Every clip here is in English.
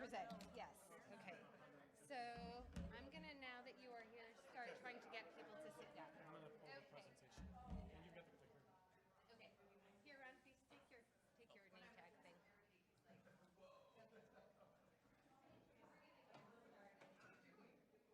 present, yes, okay. So I'm gonna, now that you are here, start trying to get people to sit down. I'm gonna pull the presentation. And you've got the clicker. Okay, here, Ron, please take your name tag thing. Yep, take notes. Hi, Molly. How are you? Are you Sam? Yes, I'm not gonna shake just because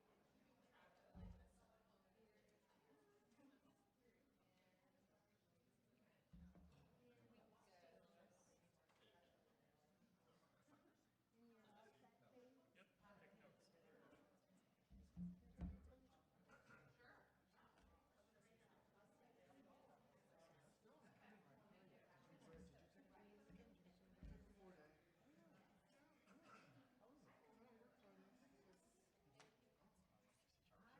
finds a little awkward. Yes, Fair enough. it's nice to meet you. Nice to meet you. Highly meet you. Thank you. Thank you. Thank you for being here. Really appreciate Yes, it. of course. Yeah.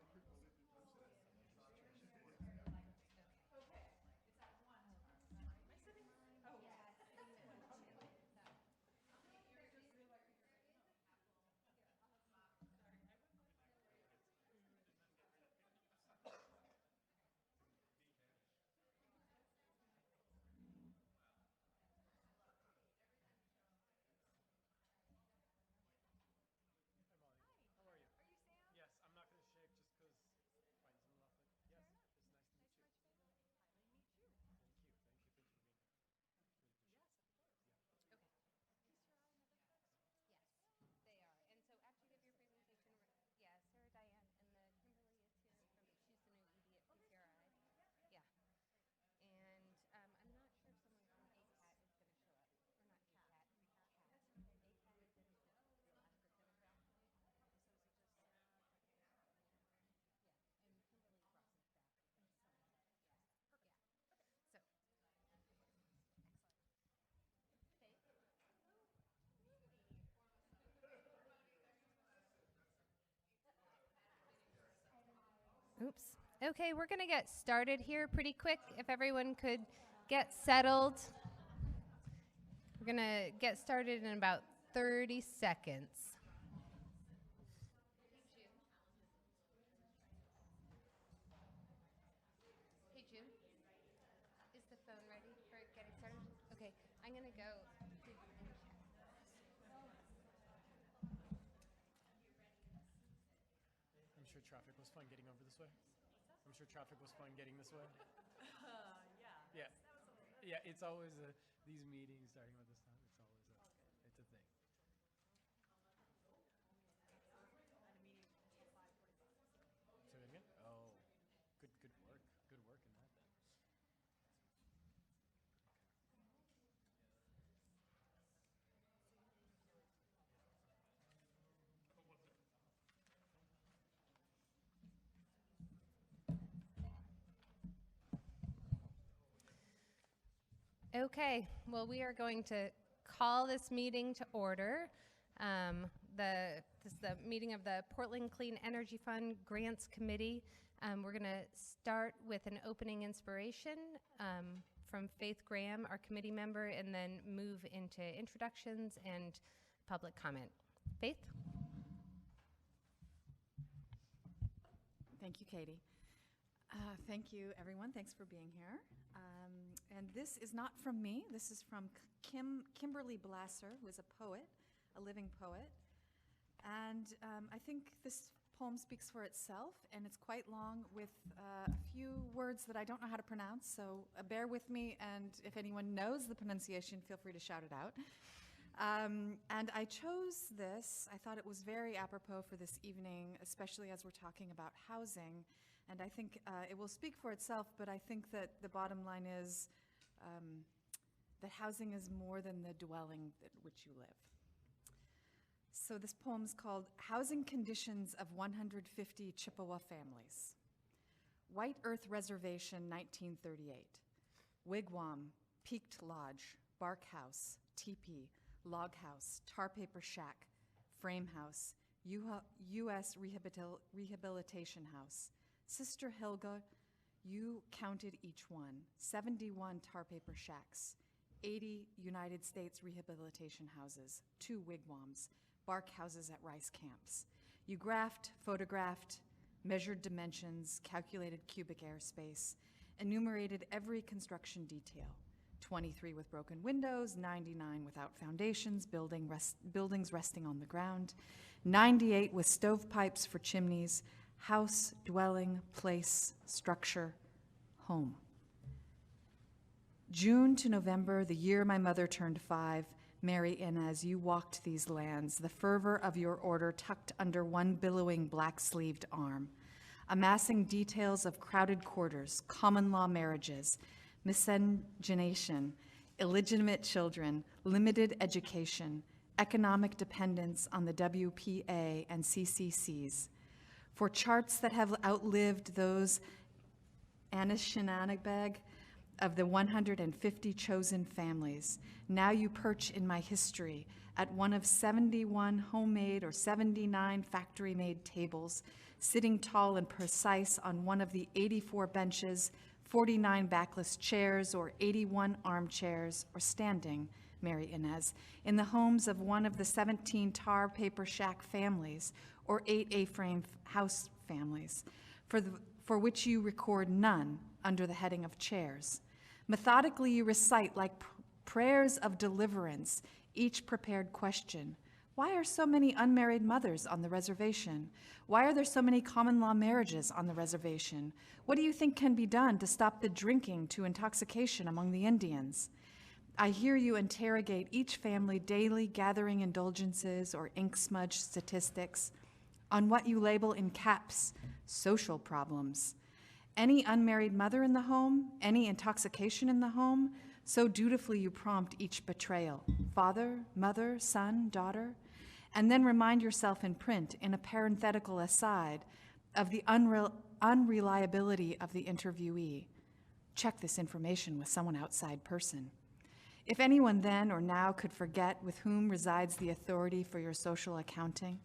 Okay. Is Lisa and other folks here? Yes, they are. And so after you give your presentation, yeah, Sarah Diane and the Kimberly is here from, she's the new ED at Okay, PCRI. Kimberly. Yep. Yeah. And I'm not sure if someone from ACAT is going to show up. Or not ACAT, CAT. That's okay. ACAT is in the Alaska Center for Action. So is it just Sarah, Diane, Yeah, and Kimberly brought some staff with her. and Kimberly? Yeah. Perfect. Yeah. Okay. So, Excellent. Faith? Oops. Okay, we're going to get started here pretty quick. If everyone could get settled. We're going to get started in about 30 seconds. Hey, June. Is the phone ready for getting started? Okay, I'm going to go. I'm sure traffic was fun getting over this way. I'm sure traffic was fun getting this way. Yeah. Yeah. That was a little bit. Yeah, it's always these meetings starting with this time. It's always it's a thing. And a meeting until 5:45. Say that again? Oh, good work. Good work in that then. Okay, well, we are going to call this meeting to order. This is the meeting of the Portland Clean Energy Fund Grants Committee. We're going to start with an opening inspiration from Faith Graham, our committee member, and then move into introductions and public comment. Faith? Thank you, Katie. Thank you, everyone. Thanks for being here. And this is not from me. This is from Kimberly Blasser, who is a poet, a living poet. And I think this poem speaks for itself, and it's quite long with a few words that I don't know how to pronounce, so bear with me, and if anyone knows the pronunciation, feel free to shout it out. And I chose this. I thought it was very apropos for this evening, especially as we're talking about housing. And I think it will speak for itself, but I think that the bottom line is that housing is more than the dwelling in which you live. So this poem's called Housing Conditions of 150 Chippewa Families. White Earth Reservation, 1938. Wigwam, peaked lodge, bark house, teepee, log house, tar paper shack, frame house, U.S. rehabilitation house. Sister Helga, you counted each one. 71 tar paper shacks, 80 United States rehabilitation houses, 2 wigwams, bark houses at rice camps. You graphed, photographed, measured dimensions, calculated cubic airspace, enumerated every construction detail. 23 with broken windows, 99 without foundations, buildings resting on the ground, 98 with stovepipes for chimneys, house, dwelling, place, structure, home. June to November, the year my mother turned 5, Mary Inez, you walked these lands, the fervor of your order tucked under one billowing black-sleeved arm, amassing details of crowded quarters, common law marriages, miscegenation, illegitimate children, limited education, economic dependence on the WPA and CCCs, for charts that have outlived those Anishinaabe of the 150 chosen families. Now you perch in my history at one of 71 homemade or 79 factory-made tables, sitting tall and precise on one of the 84 benches, 49 backless chairs, or 81 armchairs, or standing, Mary Inez, in the homes of one of the 17 tar paper shack families, or 8 A-frame house families, for which you record none under the heading of chairs. Methodically, you recite like prayers of deliverance each prepared question. Why are so many unmarried mothers on the reservation? Why are there so many common law marriages on the reservation? What do you think can be done to stop the drinking to intoxication among the Indians? I hear you interrogate each family daily, gathering indulgences or ink smudge statistics on what you label in caps, social problems. Any unmarried mother in the home, any intoxication in the home, so dutifully you prompt each betrayal, father, mother, son, daughter, and then remind yourself in print, in a parenthetical aside, of the unreliability of the interviewee. Check this information with someone outside person. If anyone then or now could forget with whom resides the authority for your social accounting,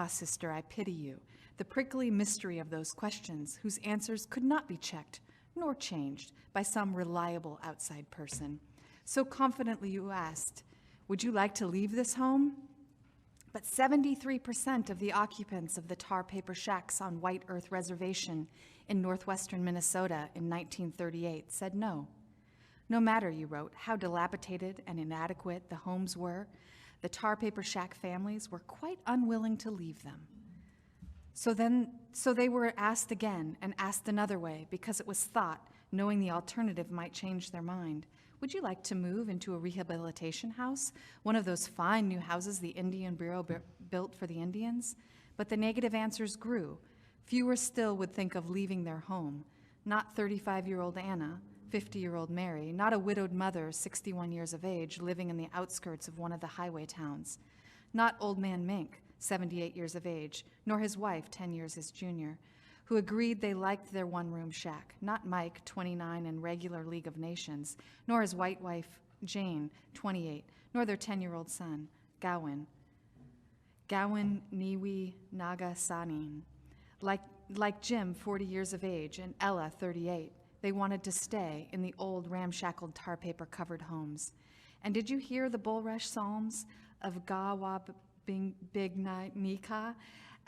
sister, I pity you. The prickly mystery of those questions whose answers could not be checked nor changed by some reliable outside person. So confidently you asked, would you like to leave this home? But 73% of the occupants of the tar paper shacks on White Earth Reservation in northwestern Minnesota in 1938 said no. No matter, you wrote, how dilapidated and inadequate the homes were, the tar paper shack families were quite unwilling to leave them. So they were asked again and asked another way because it was thought, knowing the alternative might change their mind. Would you like to move into a rehabilitation house, one of those fine new houses the Indian Bureau built for the Indians? But the negative answers grew. Fewer still would think of leaving their home. Not 35-year-old Anna, 50-year-old Mary, not a widowed mother, 61 years of age, living in the outskirts of one of the highway towns. Not old man Mink, 78 years of age, nor his wife, 10 years his junior, who agreed they liked their one-room shack. Not Mike, 29 and regular League of Nations, nor his white wife, Jane, 28, nor their 10-year-old son, Gowan Niwi Naga Sanin. Like Jim, 40 years of age, and Ella, 38, they wanted to stay in the old ramshackled tar paper covered homes. And did you hear the bulrush psalms of Gawa Big Nika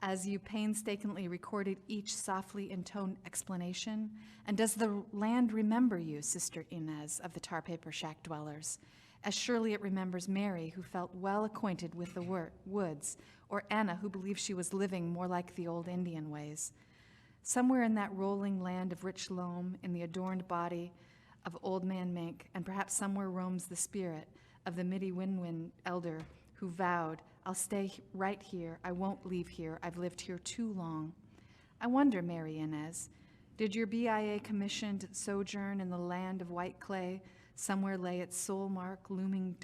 as you painstakingly recorded each softly intoned explanation? And does the land remember you, Sister Inez of the tar paper shack dwellers, as surely it remembers Mary, who felt well acquainted with the woods, or Anna, who believed she was living more like the old Indian ways? Somewhere in that rolling land of rich loam, in the adorned body of old man Mink, and perhaps somewhere roams the spirit of the Midiwinwin elder who vowed, I'll stay right here, I won't leave here, I've lived here too long. I wonder, Mary Inez, did your BIA commissioned sojourn in the land of white clay somewhere lay its soul mark looming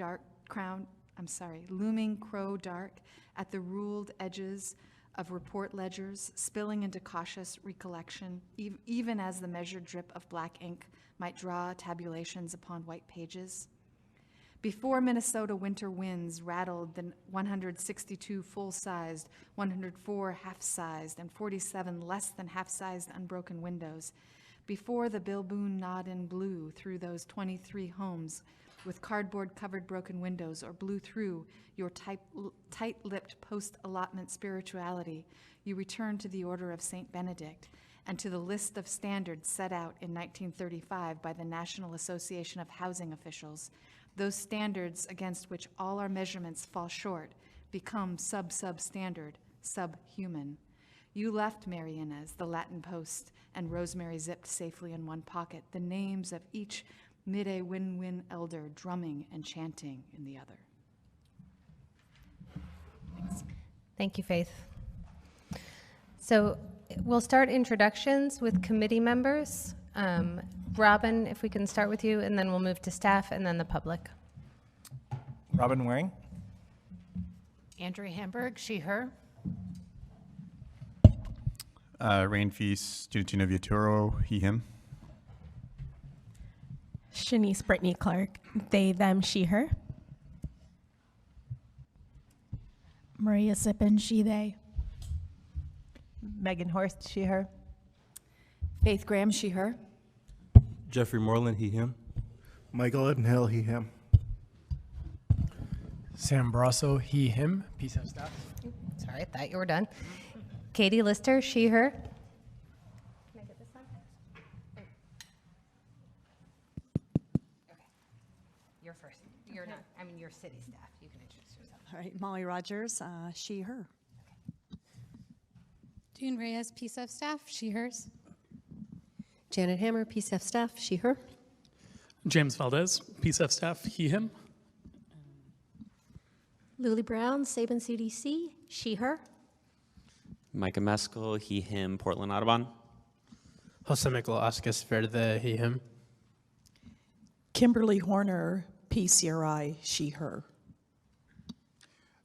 crow dark at the ruled edges of report ledgers, spilling into cautious recollection, even as the measured drip of black ink might draw tabulations upon white pages? Before Minnesota winter winds rattled the 162 full-sized, 104 half-sized, and 47 less than half-sized unbroken windows, before the bilboon Nodin blew through those 23 homes with cardboard-covered broken windows, or blew through your tight-lipped post-allotment spirituality, you returned to the order of St. Benedict, and to the list of standards set out in 1935 by the National Association of Housing Officials, those standards against which all our measurements fall short become substandard, subhuman. You left, Mary Inez, the Latin post, and rosemary zipped safely in one pocket, the names of each midday win-win elder drumming and chanting in the other. Thanks. Thank you, Faith. So we'll start introductions with committee members. Robin, if we can start with you, and then we'll move to staff and then the public. Robin Waring. Andrea Hamburg, she, her. Rain Feast, Junitino Viaturo, he, him. Shanice Brittany Clark, they, them, she, her. Maria Sippin, she, they. Megan Horst, she, her. Faith Graham, she, her. Jeffrey Moreland, he, him. Michael Edenhill, he, him. Sam Brasso, he, him. PCEF staff. Sorry, I thought you were done. Katie Lister, she, her. Can I get this one? Okay. You're first. You're not, I mean, you're city staff. You can introduce yourself. All right, Molly Rogers, she, her. June Reyes, PCEF staff, she, hers. Janet Hammer, PCEF staff, she, her. James Valdez, PCEF staff, he, him. Lily Brown, Sabin CDC, she, her. Micah Meskel, he, him, Portland Audubon. Jose Miguel Asquez Verde, he, him. Kimberly Horner, PCRI, she, her.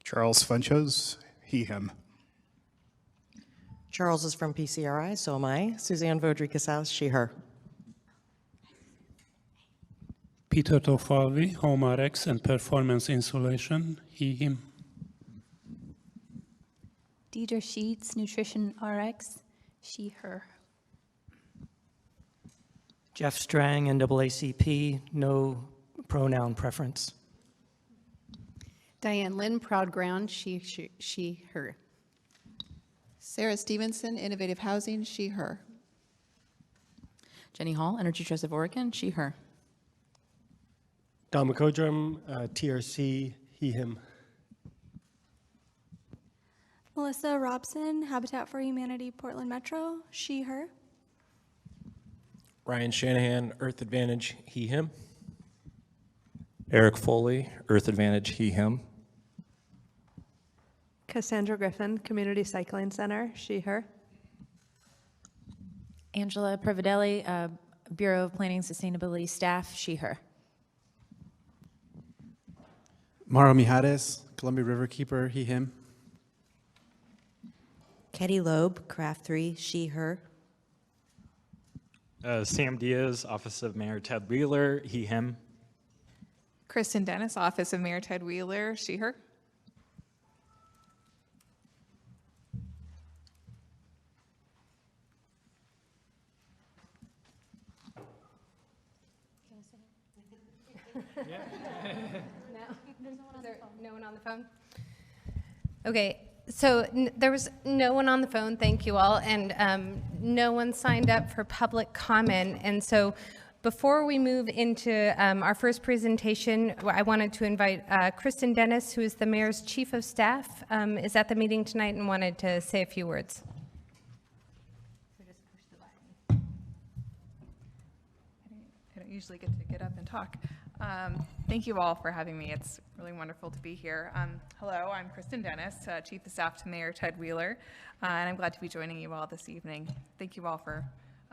Charles Funchos, he, him. Charles is from PCRI, so am I. Suzanne Vaudry-Casals, she, her. Peter Tofavi, Home RX and Performance Insulation, he, him. Deidre Sheets, Nutrition RX, she, her. Jeff Strang, NAACP, no pronoun preference. Diane Lynn, Proud Ground, she, her. Sarah Stevenson, Innovative Housing, she, her. Jenny Hall, Energy Trust of Oregon, she, her. Don McCodrum, TRC, he, him. Melissa Robson, Habitat for Humanity, Portland Metro, she, her. Ryan Shanahan, Earth Advantage, he, him. Eric Foley, Earth Advantage, he, him. Cassandra Griffin, Community Cycling Center, she, her. Angela Providelli, Bureau of Planning Sustainability staff, she, her. Mara Mijares, Columbia Riverkeeper, he, him. Ketty Loeb, Craft 3, she, her. Sam Diaz, Office of Mayor Ted Wheeler, he, him. Kristen Dennis, Office of Mayor Ted Wheeler, she, her. No one on the phone? Okay, so there was no one on the phone, thank you all, and no one signed up for public comment. And so before we move into our first presentation, I wanted to invite Kristen Dennis, who is the Mayor's Chief of Staff, is at the meeting tonight and wanted to say a few words. So just push the button. I don't usually get to get up and talk. Thank you all for having me. It's really wonderful to be here. Hello, I'm Kristen Dennis, Chief of Staff to Mayor Ted Wheeler, and I'm glad to be joining you all this evening. Thank you all for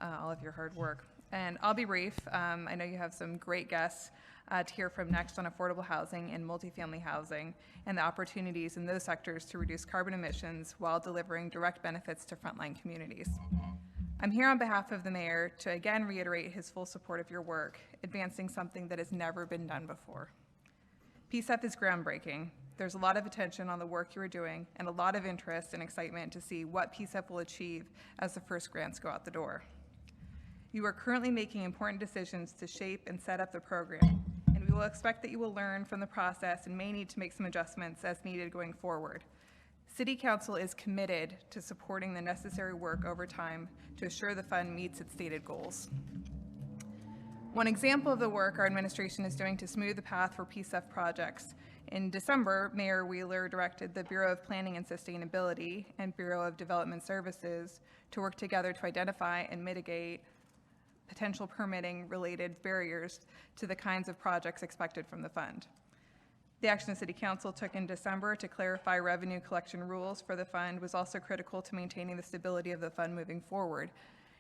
all of your hard work. And I'll be brief. I know you have some great guests to hear from next on affordable housing and multifamily housing and the opportunities in those sectors to reduce carbon emissions while delivering direct benefits to frontline communities. I'm here on behalf of the mayor to again reiterate his full support of your work, advancing something that has never been done before. PCEF is groundbreaking. There's a lot of attention on the work you are doing and a lot of interest and excitement to see what PCEF will achieve as the first grants go out the door. You are currently making important decisions to shape and set up the program, and we will expect that you will learn from the process and may need to make some adjustments as needed going forward. City Council is committed to supporting the necessary work over time to assure the fund meets its stated goals. One example of the work our administration is doing to smooth the path for PCEF projects. In December, Mayor Wheeler directed the Bureau of Planning and Sustainability and Bureau of Development Services to work together to identify and mitigate potential permitting related barriers to the kinds of projects expected from the fund. The action the City Council took in December to clarify revenue collection rules for the fund was also critical to maintaining the stability of the fund moving forward.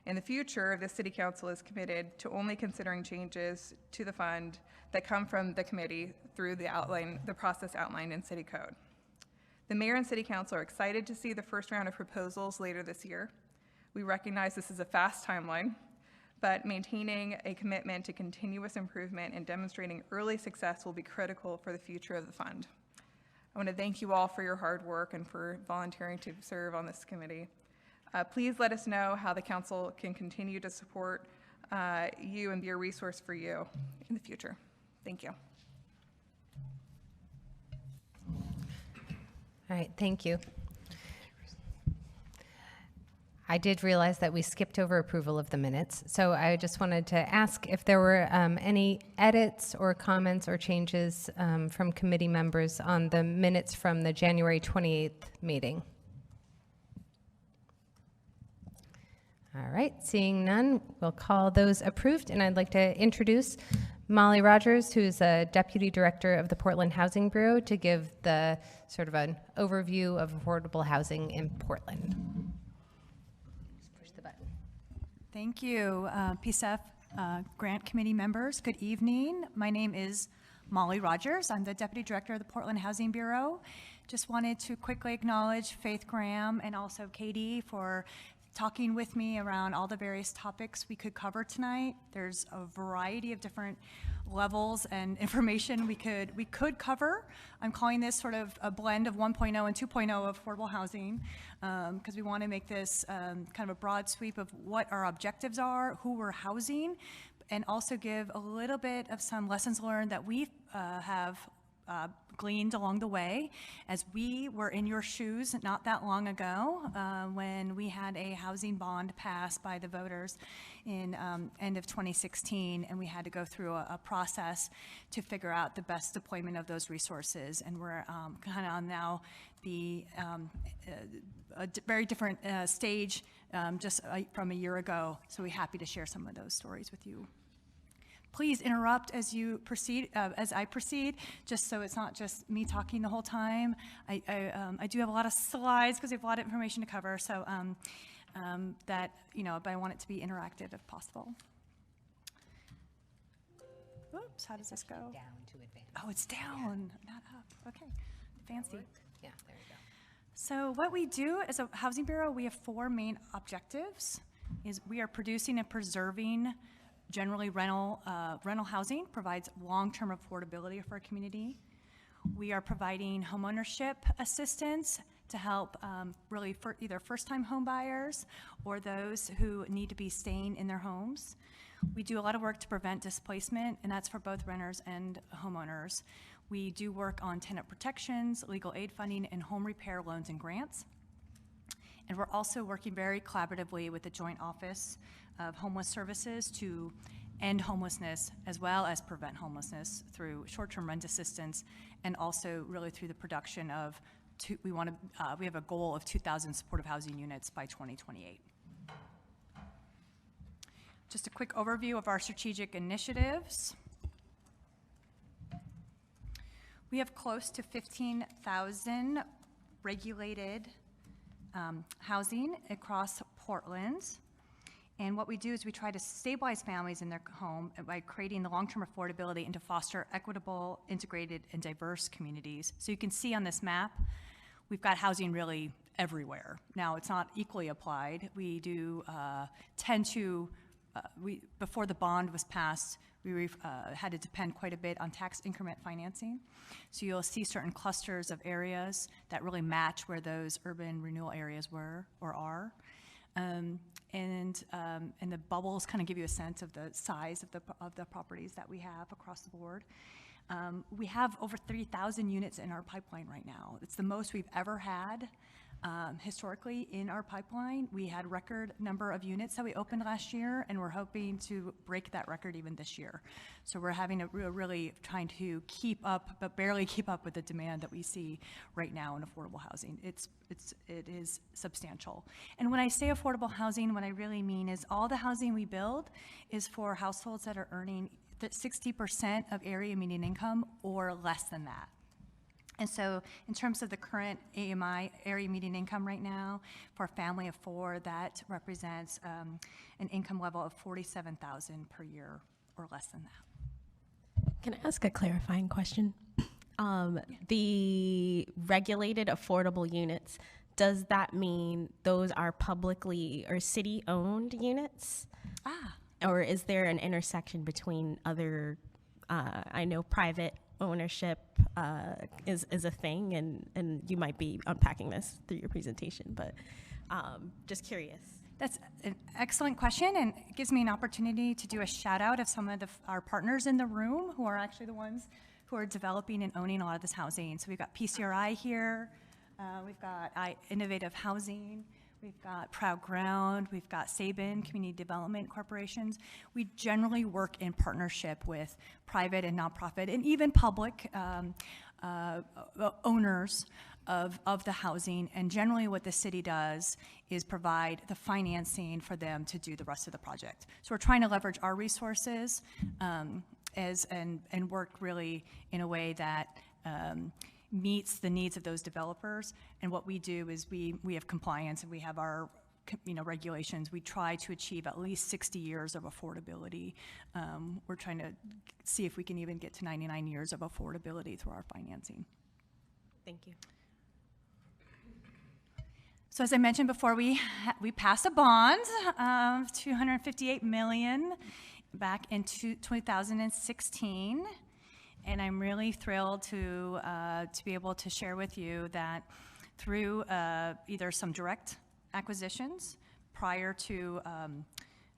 In the future, the City Council is committed to only considering changes to the fund that come from the committee through the process outlined in City Code. The Mayor and City Council are excited to see the first round of proposals later this year. We recognize this is a fast timeline, but maintaining a commitment to continuous improvement and demonstrating early success will be critical for the future of the fund. I want to thank you all for your hard work and for volunteering to serve on this committee. Please let us know how the council can continue to support you and be a resource for you in the future. Thank you. All right, thank you. I did realize that we skipped over approval of the minutes, so I just wanted to ask if there were any edits or comments or changes from committee members on the minutes from the January 28th meeting. All right, seeing none, we'll call those approved, and I'd like to introduce Molly Rogers, who's a Deputy Director of the Portland Housing Bureau, to give the sort of an overview of affordable housing in Portland. Thank you, PCEF Grant Committee members. Good evening. My name is Molly Rogers. I'm the Deputy Director of the Portland Housing Bureau. Just wanted to quickly acknowledge Faith Graham and also Katie for talking with me around all the various topics we could cover tonight. There's a variety of different levels and information we could cover. I'm calling this sort of a blend of 1.0 and 2.0 of affordable housing because we want to make this kind of a broad sweep of what our objectives are, who we're housing, and also give a little bit of some lessons learned that we have gleaned along the way as we were in your shoes not that long ago when we had a housing bond passed by the voters in end of 2016, and we had to go through a process to figure out the best deployment of those resources. And we're kind of on now the a very different stage just from a year ago, so we're happy to share some of those stories with you. Please interrupt as you proceed, as I proceed, just so it's not just me talking the whole time. I do have a lot of slides because we have a lot of information to cover, so that, you know, but I want it to be interactive if possible. Oops, how does this go? Down to advance. Oh, it's down, not up. Okay, fancy. Yeah, there you go. So what we do as a housing bureau, we have four main objectives. Is we are producing and preserving generally rental housing, provides long-term affordability for our community. We are providing homeownership assistance to help really for either first-time home buyers or those who need to be staying in their homes. We do a lot of work to prevent displacement, and that's for both renters and homeowners. We do work on tenant protections, legal aid funding, and home repair loans and grants. And we're also working very collaboratively with the Joint Office of Homeless Services to end homelessness as well as prevent homelessness through short-term rent assistance, and also really through the production of, we have a goal of 2,000 supportive housing units by 2028. Just a quick overview of our strategic initiatives. We have close to 15,000 regulated housing across Portland. And what we do is we try to stabilize families in their home by creating the long-term affordability and to foster equitable, integrated, and diverse communities. So you can see on this map, we've got housing really everywhere. Now, it's not equally applied. We do tend to, before the bond was passed, we had to depend quite a bit on tax increment financing. So you'll see certain clusters of areas that really match where those urban renewal areas were or are. And the bubbles kind of give you a sense of the size of the properties that we have across the board. We have over 3,000 units in our pipeline right now. It's the most we've ever had. Historically, in our pipeline, we had record number of units that we opened last year, and we're hoping to break that record even this year. So we're having a really trying to keep up, but barely keep up with the demand that we see right now in affordable housing. It is substantial. And when I say affordable housing, what I really mean is all the housing we build is for households that are earning 60% of area median income or less than that. And so in terms of the current AMI, area median income right now, for a family of 4, that represents an income level of $47,000 per year or less than that. Can I ask a clarifying question? The regulated affordable units, does that mean those are publicly or city-owned units? Or is there an intersection between other, I know private ownership is a thing, and you might be unpacking this through your presentation, but just curious. That's an excellent question, and it gives me an opportunity to do a shout out of some of our partners in the room who are actually the ones who are developing and owning a lot of this housing. So we've got PCRI here, we've got Innovative Housing, we've got Proud Ground, we've got Sabin Community Development Corporations. We generally work in partnership with private and nonprofit and even public owners of the housing. And generally what the city does is provide the financing for them to do the rest of the project. So we're trying to leverage our resources and work really in a way that meets the needs of those developers. And what we do is we have compliance, and we have our regulations. We try to achieve at least 60 years of affordability. We're trying to see if we can even get to 99 years of affordability through our financing. Thank you. So as I mentioned before, we passed a bond of $258 million back in 2016. And I'm really thrilled to be able to share with you that through either some direct acquisitions prior to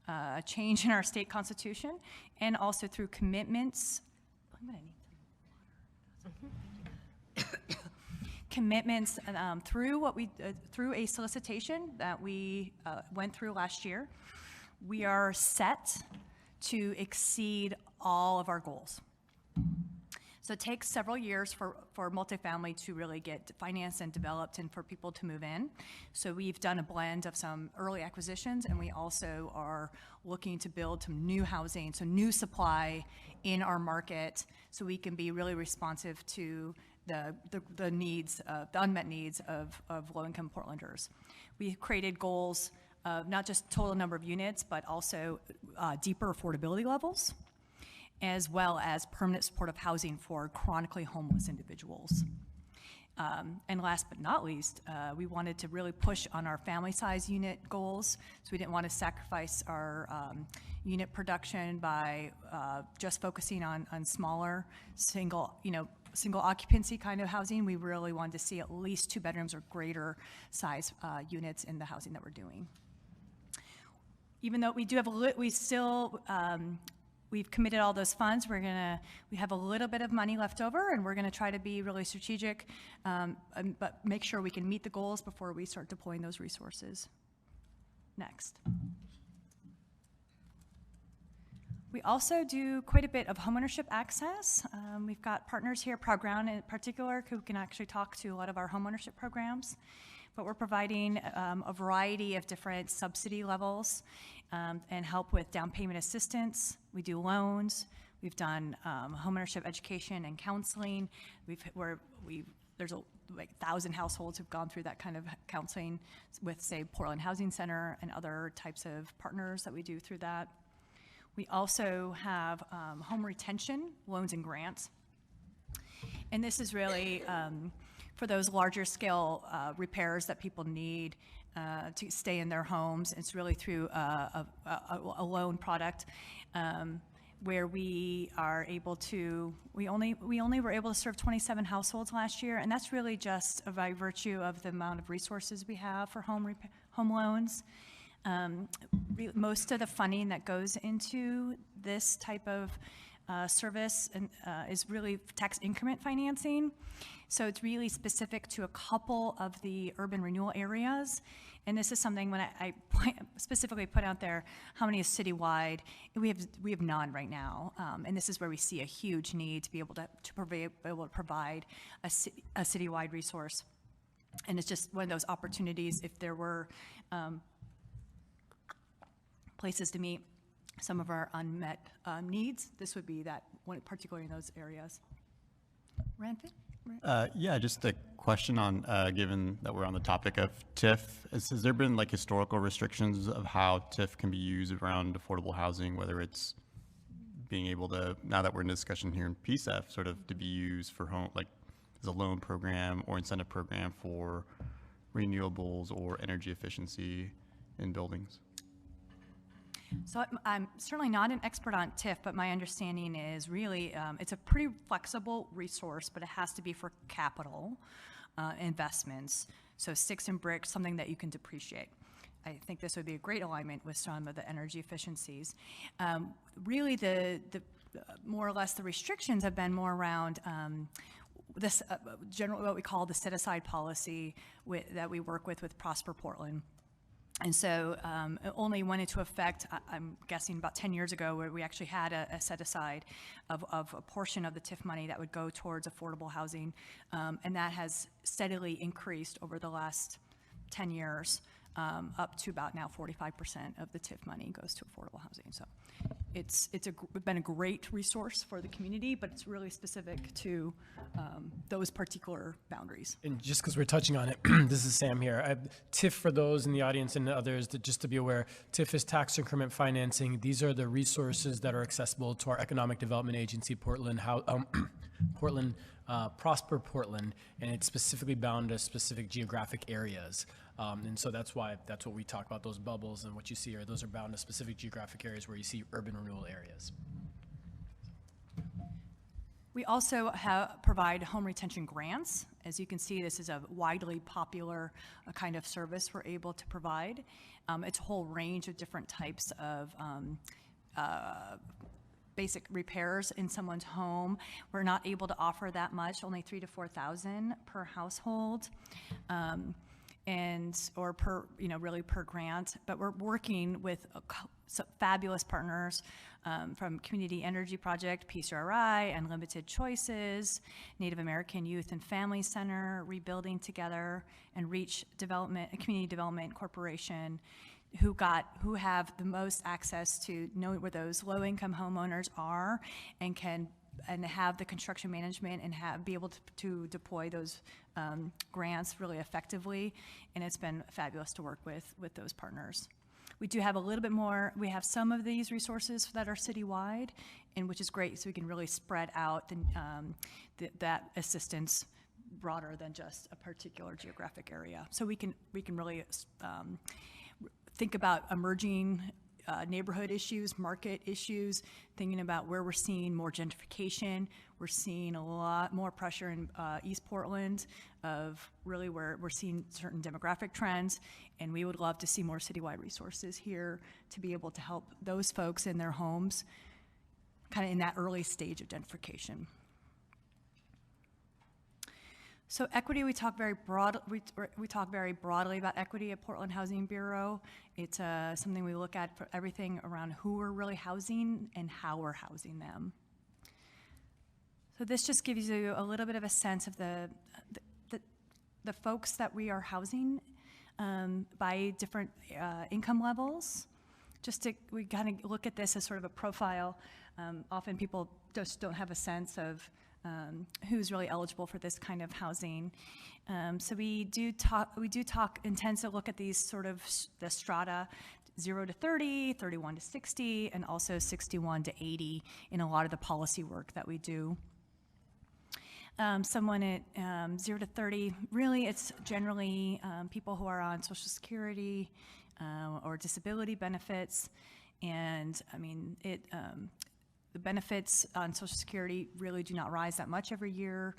a change in our state constitution, and also through commitments. I'm gonna need some water. Commitments through a solicitation that we went through last year. We are set to exceed all of our goals. So it takes several years for multifamily to really get financed and developed and for people to move in. So we've done a blend of some early acquisitions, and we also are looking to build some new housing, so new supply in our market, so we can be really responsive to the needs, the unmet needs of low-income Portlanders. We've created goals of not just total number of units, but also deeper affordability levels, as well as permanent supportive housing for chronically homeless individuals. And last but not least, we wanted to really push on our family size unit goals. So we didn't want to sacrifice our unit production by just focusing on smaller single occupancy kind of housing. We really wanted to see at least 2 bedrooms or greater size units in the housing that we're doing. Even though we do have we've committed all those funds. We have a little bit of money left over, and we're gonna try to be really strategic, but make sure we can meet the goals before we start deploying those resources. Next. We also do quite a bit of homeownership access. We've got partners here, Proud Ground in particular, who can actually talk to a lot of our homeownership programs. But we're providing a variety of different subsidy levels and help with down payment assistance. We do loans. We've done homeownership education and counseling. There's like 1,000 households who've gone through that kind of counseling with, say, Portland Housing Center and other types of partners that we do through that. We also have home retention loans and grants. And this is really for those larger scale repairs that people need to stay in their homes. It's really through a loan product where we are able to, we only were able to serve 27 households last year, and that's really just by virtue of the amount of resources we have for home loans. Most of the funding that goes into this type of service and is really tax increment financing. So it's really specific to a couple of the urban renewal areas. And this is something when I specifically put out there how many is citywide. We have none right now, and this is where we see a huge need to be able to provide a citywide resource. And it's just one of those opportunities. If there were places to meet some of our unmet needs, this would be that one, particularly in those areas. Ranfit? Yeah, just a question on, given that we're on the topic of TIF, has there been like historical restrictions of how TIF can be used around affordable housing, whether it's being able to, now that we're in discussion here in PCEF, sort of to be used for home, like as a loan program or incentive program for renewables or energy efficiency in buildings? So I'm certainly not an expert on TIF, but my understanding is really it's a pretty flexible resource, but it has to be for capital investments. So sticks and bricks, something that you can depreciate. I think this would be a great alignment with some of the energy efficiencies. Really, the more or less the restrictions have been more around this general, what we call the set-aside policy that we work with Prosper Portland. And so it only went into effect, I'm guessing, about 10 years ago, where we actually had a set-aside of a portion of the TIF money that would go towards affordable housing. And that has steadily increased over the last 10 years, up to about now 45% of the TIF money goes to affordable housing. So it's been a great resource for the community, but it's really specific to those particular boundaries. And just because we're touching on it, this is Sam here. TIF, for those in the audience and others, just to be aware, TIF is tax increment financing. These are the resources that are accessible to our Economic Development Agency, Prosper Portland, and it's specifically bound to specific geographic areas. And so that's what we talk about, those bubbles, and what you see here, those are bound to specific geographic areas where you see urban renewal areas. We also provide home retention grants. As you can see, this is a widely popular kind of service we're able to provide. It's a whole range of different types of basic repairs in someone's home. We're not able to offer that much, only $3,000 to $4,000 per household. Or per, really per grant, but we're working with some fabulous partners from Community Energy Project, PCRI, Unlimited Choices, Native American Youth and Family Center, Rebuilding Together, and Reach Community Development Corporation, who have the most access to know where those low-income homeowners are and have the construction management and be able to deploy those grants really effectively. And it's been fabulous to work with those partners. We do have a little bit more. We have some of these resources that are citywide, and which is great, so we can really spread out that assistance broader than just a particular geographic area. So we can really think about emerging neighborhood issues, market issues, thinking about where we're seeing more gentrification. We're seeing a lot more pressure in East Portland of really where we're seeing certain demographic trends, and we would love to see more citywide resources here to be able to help those folks in their homes kind of in that early stage of gentrification. So equity, we talk very broadly about equity at Portland Housing Bureau. It's something we look at for everything around who we're really housing and how we're housing them. So this just gives you a little bit of a sense of the folks that we are housing by different income levels. We kind of look at this as sort of a profile. Often people just don't have a sense of who's really eligible for this kind of housing. So we intend to look at these sort of the strata 0 to 30, 31 to 60, and also 61 to 80 in a lot of the policy work that we do. Someone at 0 to 30, really it's generally people who are on Social Security or disability benefits. And I mean, the benefits on Social Security really do not rise that much every year.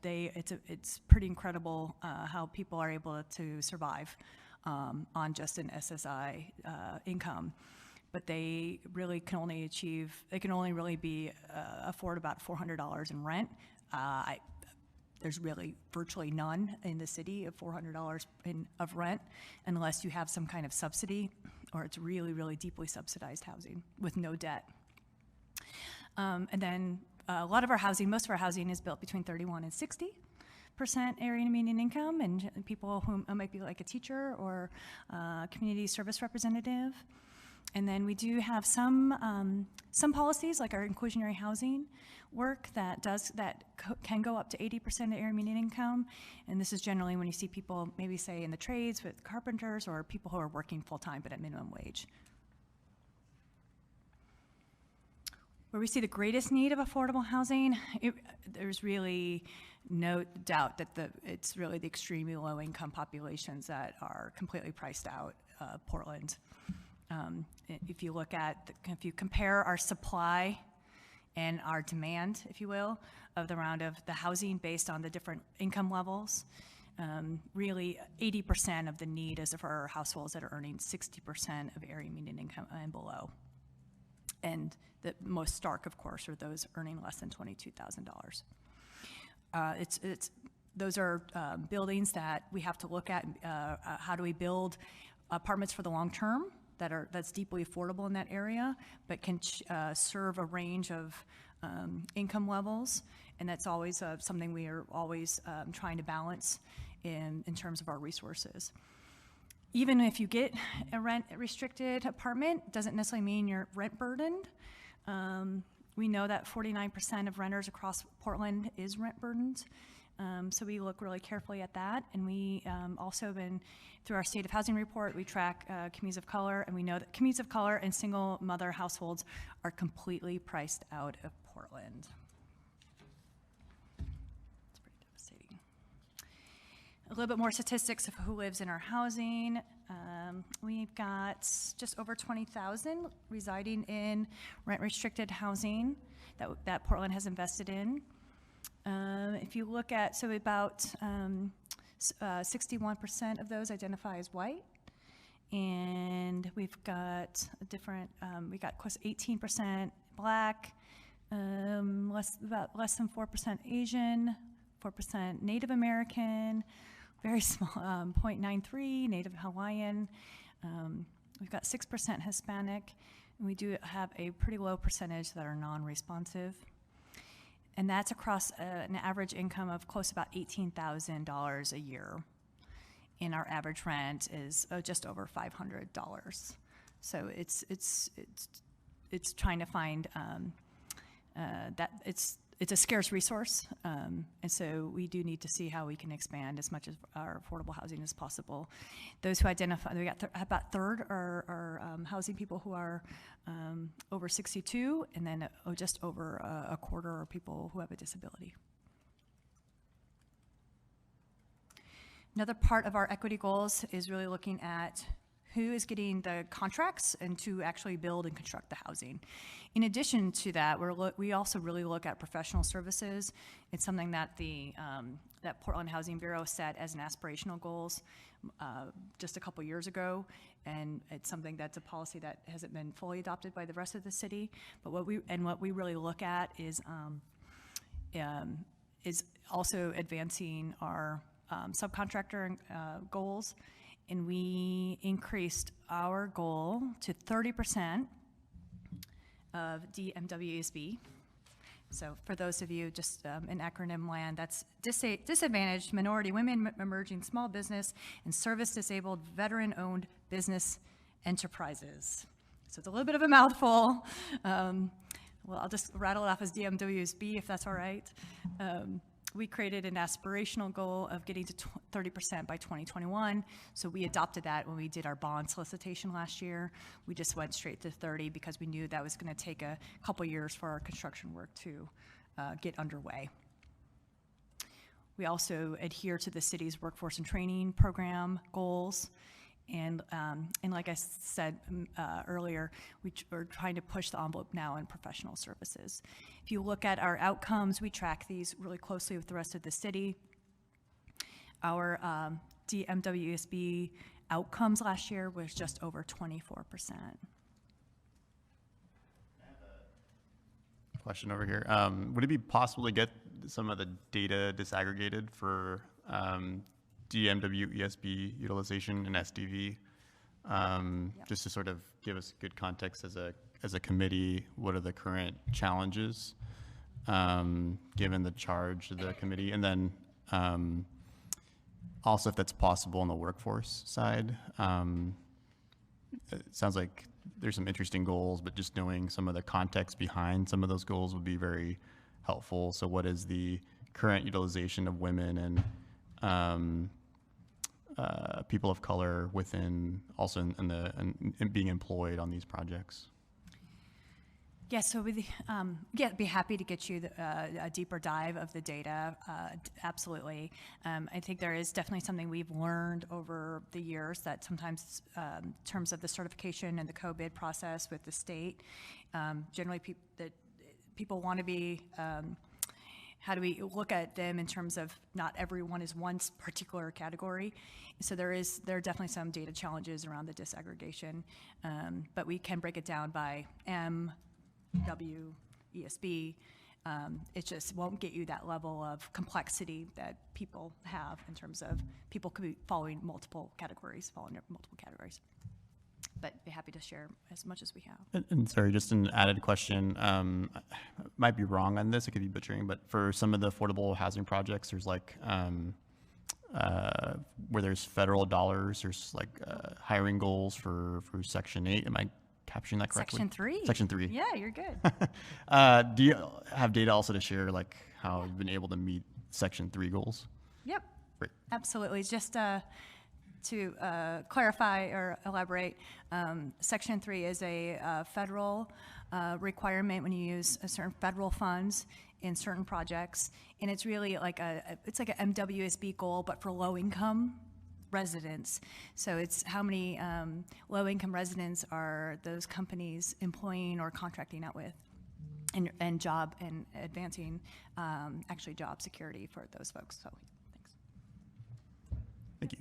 It's pretty incredible how people are able to survive on just an SSI income. but they really can only really be afford about $400 in rent. There's really virtually none in the city of $400 of rent unless you have some kind of subsidy, or it's really, really deeply subsidized housing with no debt. And then a lot of our housing, most of our housing is built between 31 and 60% area median income, and people who might be like a teacher or a community service representative. And then we do have some policies, like our inclusionary housing work that can go up to 80% of area median income. And this is generally when you see people maybe say in the trades with carpenters or people who are working full-time but at minimum wage. Where we see the greatest need of affordable housing, there's really no doubt that it's really the extremely low-income populations that are completely priced out of Portland. If you compare our supply and our demand, if you will, of the housing based on the different income levels, really 80% of the need is for households that are earning 60% of area median income and below. And the most stark, of course, are those earning less than $22,000. Those are buildings that we have to look at. How do we build apartments for the long term that's deeply affordable in that area, but can serve a range of income levels, and that's always something we are always trying to balance in terms of our resources. Even if you get a rent-restricted apartment, doesn't necessarily mean you're rent burdened. We know that 49% of renters across Portland is rent burdened. So we look really carefully at that, and we also been, through our State of Housing report, we track communities of color, and we know that communities of color and single mother households are completely priced out of Portland. It's pretty devastating. A little bit more statistics of who lives in our housing. We've got just over 20,000 residing in rent-restricted housing that Portland has invested in. If you look at, so about 61% of those identify as white, and we've got we got close to 18% black, less than 4% Asian, 4% Native American, very small, 0.93 Native Hawaiian. We've got 6% Hispanic, and we do have a pretty low percentage that are non-responsive. And that's across an average income of close to about $18,000 a year. And our average rent is just over $500. So it's trying to find that it's a scarce resource, and so we do need to see how we can expand as much of our affordable housing as possible. Those who identify, we got about a third are housing people who are over 62, and then just over a quarter are people who have a disability. Another part of our equity goals is really looking at who is getting the contracts and to actually build and construct the housing. In addition to that, we also really look at professional services. It's something that that Portland Housing Bureau set as an aspirational goals just a couple years ago, and it's something that's a policy that hasn't been fully adopted by the rest of the city. But what we really look at is also advancing our subcontractor goals. And we increased our goal to 30% of DMWSB. So for those of you just in acronym land, that's disadvantaged minority women, emerging small business, and service-disabled veteran-owned business enterprises. So it's a little bit of a mouthful. Well, I'll just rattle it off as DMWSB if that's all right. We created an aspirational goal of getting to 30% by 2021. So we adopted that when we did our bond solicitation last year. We just went straight to 30 because we knew that was going to take a couple years for our construction work to get underway. We also adhere to the city's workforce and training program goals. And like I said earlier, we're trying to push the envelope now in professional services. If you look at our outcomes, we track these really closely with the rest of the city. Our DMWSB outcomes last year was just over 24%. question over here. Would it be possible to get some of the data disaggregated for DMW, ESB utilization and SDV? Just to sort of give us good context as a committee, what are the current challenges given the charge of the committee? And then also if that's possible on the workforce side. It sounds like there's some interesting goals, but just knowing some of the context behind some of those goals would be very helpful. So what is the current utilization of women and people of color within, also in being employed on these projects? Yeah, so we'd be happy to get you a deeper dive of the data, absolutely. I think there is definitely something we've learned over the years that sometimes in terms of the certification and the co-bid process with the state, generally people want to be, how do we look at them in terms of not everyone is one particular category. So there are definitely some data challenges around the disaggregation, but we can break it down by W, ESB. It just won't get you that level of complexity that people have in terms of people could be following multiple categories. But be happy to share as much as we have. And sorry, just an added question. I might be wrong on this, I could be butchering, but for some of the affordable housing projects, there's like, where there's federal dollars, there's like hiring goals for Section 8. Am I capturing that correctly? Section 3? Section 3. Yeah, you're good. Do you have data also to share, like how you've been able to meet Section 3 goals? Yep. Great. Absolutely. Just to clarify or elaborate, Section 3 is a federal requirement when you use certain federal funds in certain projects, and it's really like it's like an MWSB goal, but for low-income residents. So it's how many low-income residents are those companies employing or contracting out with, and job and advancing actually job security for those folks. So thanks. Thank you.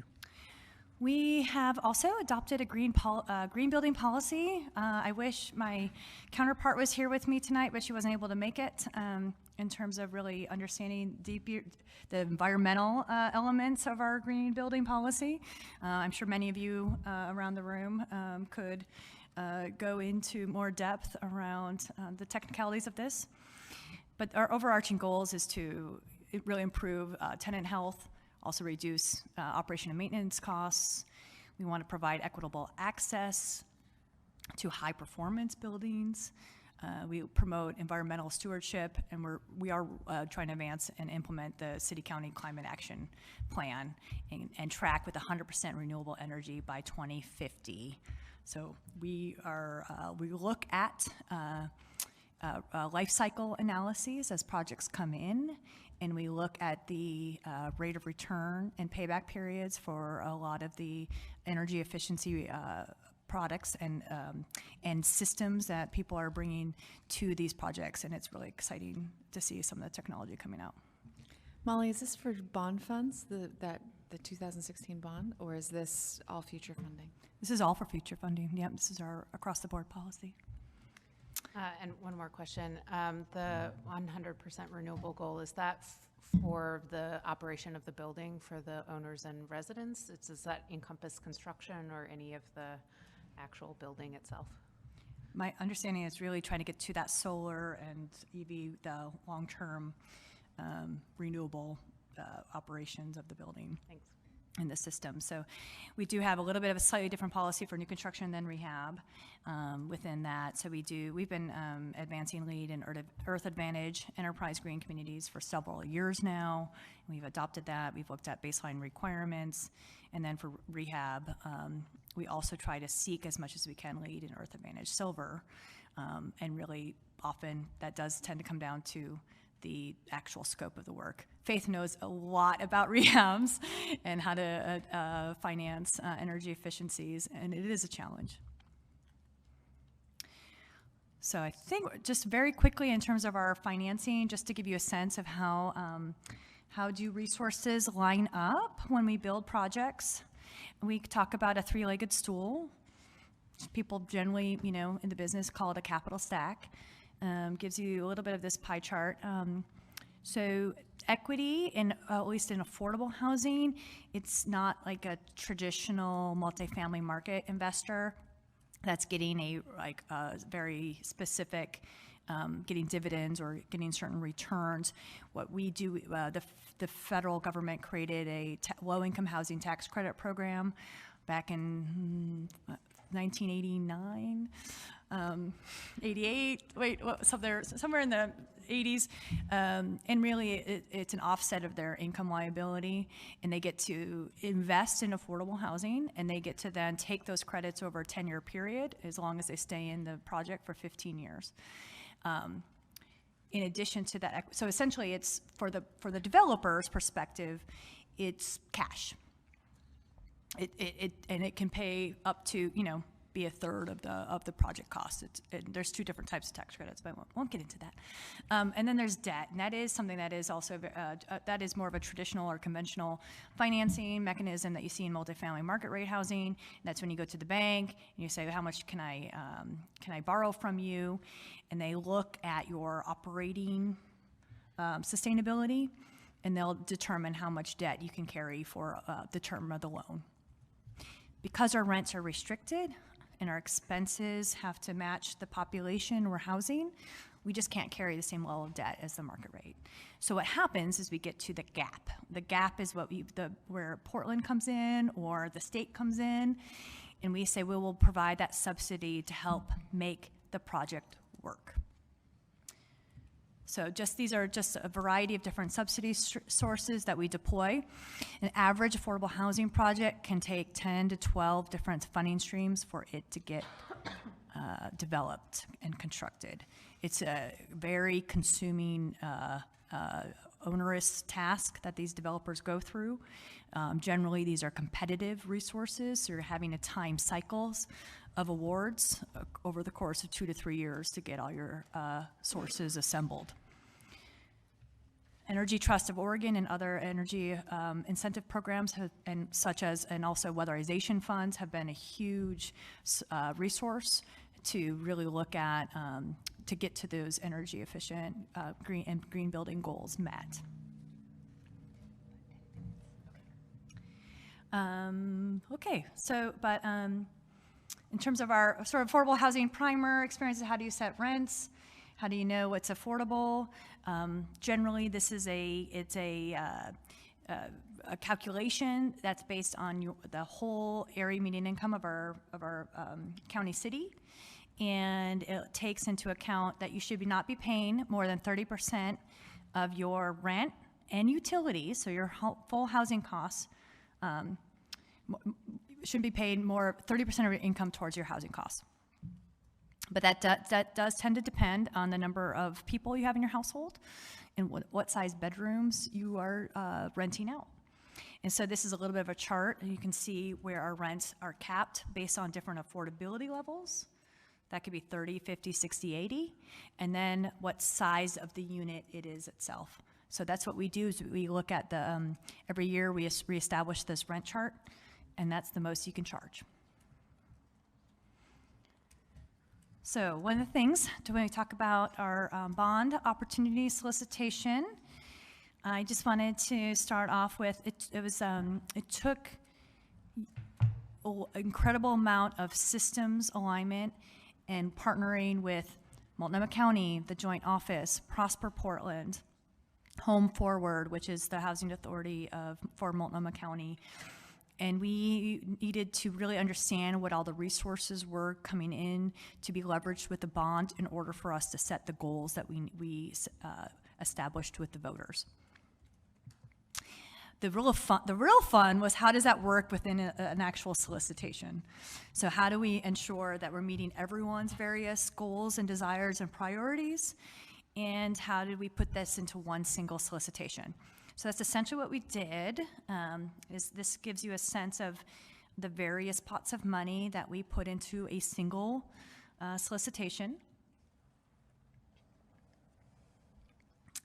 We have also adopted a green building policy. I wish my counterpart was here with me tonight, but she wasn't able to make it in terms of really understanding the environmental elements of our green building policy. I'm sure many of you around the room could go into more depth around the technicalities of this. But our overarching goals is to really improve tenant health, also reduce operation and maintenance costs. We want to provide equitable access to high performance buildings. We promote environmental stewardship, and we are trying to advance and implement the City-County Climate Action Plan and track with 100% renewable energy by 2050. So we look at life cycle analyses as projects come in, and we look at the rate of return and payback periods for a lot of the energy efficiency products and systems that people are bringing to these projects, and it's really exciting to see some of the technology coming out. Molly, is this for bond funds, the 2016 bond, or is this all future funding? This is all for future funding. Yep, this is our across-the-board policy. And one more question. The 100% renewable goal, is that for the operation of the building for the owners and residents? Does that encompass construction or any of the actual building itself? My understanding is really trying to get to that solar and EV, the long-term renewable operations of the building. Thanks. In the system. So we do have a little bit of a slightly different policy for new construction than rehab within that. So we've been advancing LEED and Earth Advantage enterprise green communities for several years now. We've adopted that. We've looked at baseline requirements. And then for rehab, we also try to seek as much as we can LEED and Earth Advantage Silver. And really often that does tend to come down to the actual scope of the work. Faith knows a lot about rehabs and how to finance energy efficiencies, and it is a challenge. So I think just very quickly in terms of our financing, just to give you a sense of how do resources line up when we build projects. We talk about a three-legged stool. People generally, in the business call it a capital stack. gives you a little bit of this pie chart. So equity, in at least in affordable housing, it's not like a traditional multifamily market investor that's getting a very specific, getting dividends or getting certain returns. What we do, the federal government created a low-income housing tax credit program back in 1989, 88, somewhere in the 80s, and really it's an offset of their income liability, and they get to invest in affordable housing, and they get to then take those credits over a 10-year period as long as they stay in the project for 15 years. In addition to that, so essentially it's for the developer's perspective, it's cash. And it can pay up to, be a third of the project cost. There's two different types of tax credits, but I won't get into that. And then there's debt, and that is something that is also that is more of a traditional or conventional financing mechanism that you see in multifamily market rate housing. And that's when you go to the bank and you say, how much can I borrow from you? And they look at your operating sustainability, and they'll determine how much debt you can carry for the term of the loan. Because our rents are restricted and our expenses have to match the population we're housing, we just can't carry the same level of debt as the market rate. So what happens is we get to the gap. The gap is where Portland comes in or the state comes in, and we say we will provide that subsidy to help make the project work. So these are just a variety of different subsidy sources that we deploy. An average affordable housing project can take 10 to 12 different funding streams for it to get developed and constructed. It's a very consuming, onerous task that these developers go through. Generally, these are competitive resources, so you're having a time cycles of awards over the course of 2 to 3 years to get all your sources assembled. Energy Trust of Oregon and other energy incentive programs and also weatherization funds have been a huge resource to really look at to get to those energy efficient green building goals met. Okay, so in terms of our sort of affordable housing primer experiences, how do you set rents? How do you know what's affordable? Generally, this is a calculation that's based on the whole area median income of our county city, and it takes into account that you should not be paying more than 30% of your rent and utilities, so your full housing costs should be paid more 30% of your income towards your housing costs. But that does tend to depend on the number of people you have in your household and what size bedrooms you are renting out. And so this is a little bit of a chart, and you can see where our rents are capped based on different affordability levels. That could be 30, 50, 60, 80, and then what size of the unit it is itself. So that's what we do is we look at the, every year we reestablish this rent chart, and that's the most you can charge. So one of the things, when we talk about our bond opportunity solicitation, I just wanted to start off with, it took an incredible amount of systems alignment and partnering with Multnomah County, the Joint Office, Prosper Portland, Home Forward, which is the housing authority for Multnomah County. And we needed to really understand what all the resources were coming in to be leveraged with the bond in order for us to set the goals that we established with the voters. The real fun was, how does that work within an actual solicitation? So how do we ensure that we're meeting everyone's various goals and desires and priorities? And how did we put this into one single solicitation? So that's essentially what we did. This gives you a sense of the various pots of money that we put into a single solicitation.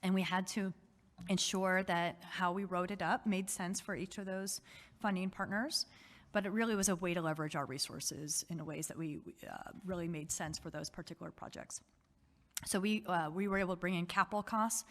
And we had to ensure that how we wrote it up made sense for each of those funding partners, but it really was a way to leverage our resources in ways that we really made sense for those particular projects. So we were able to bring in capital costs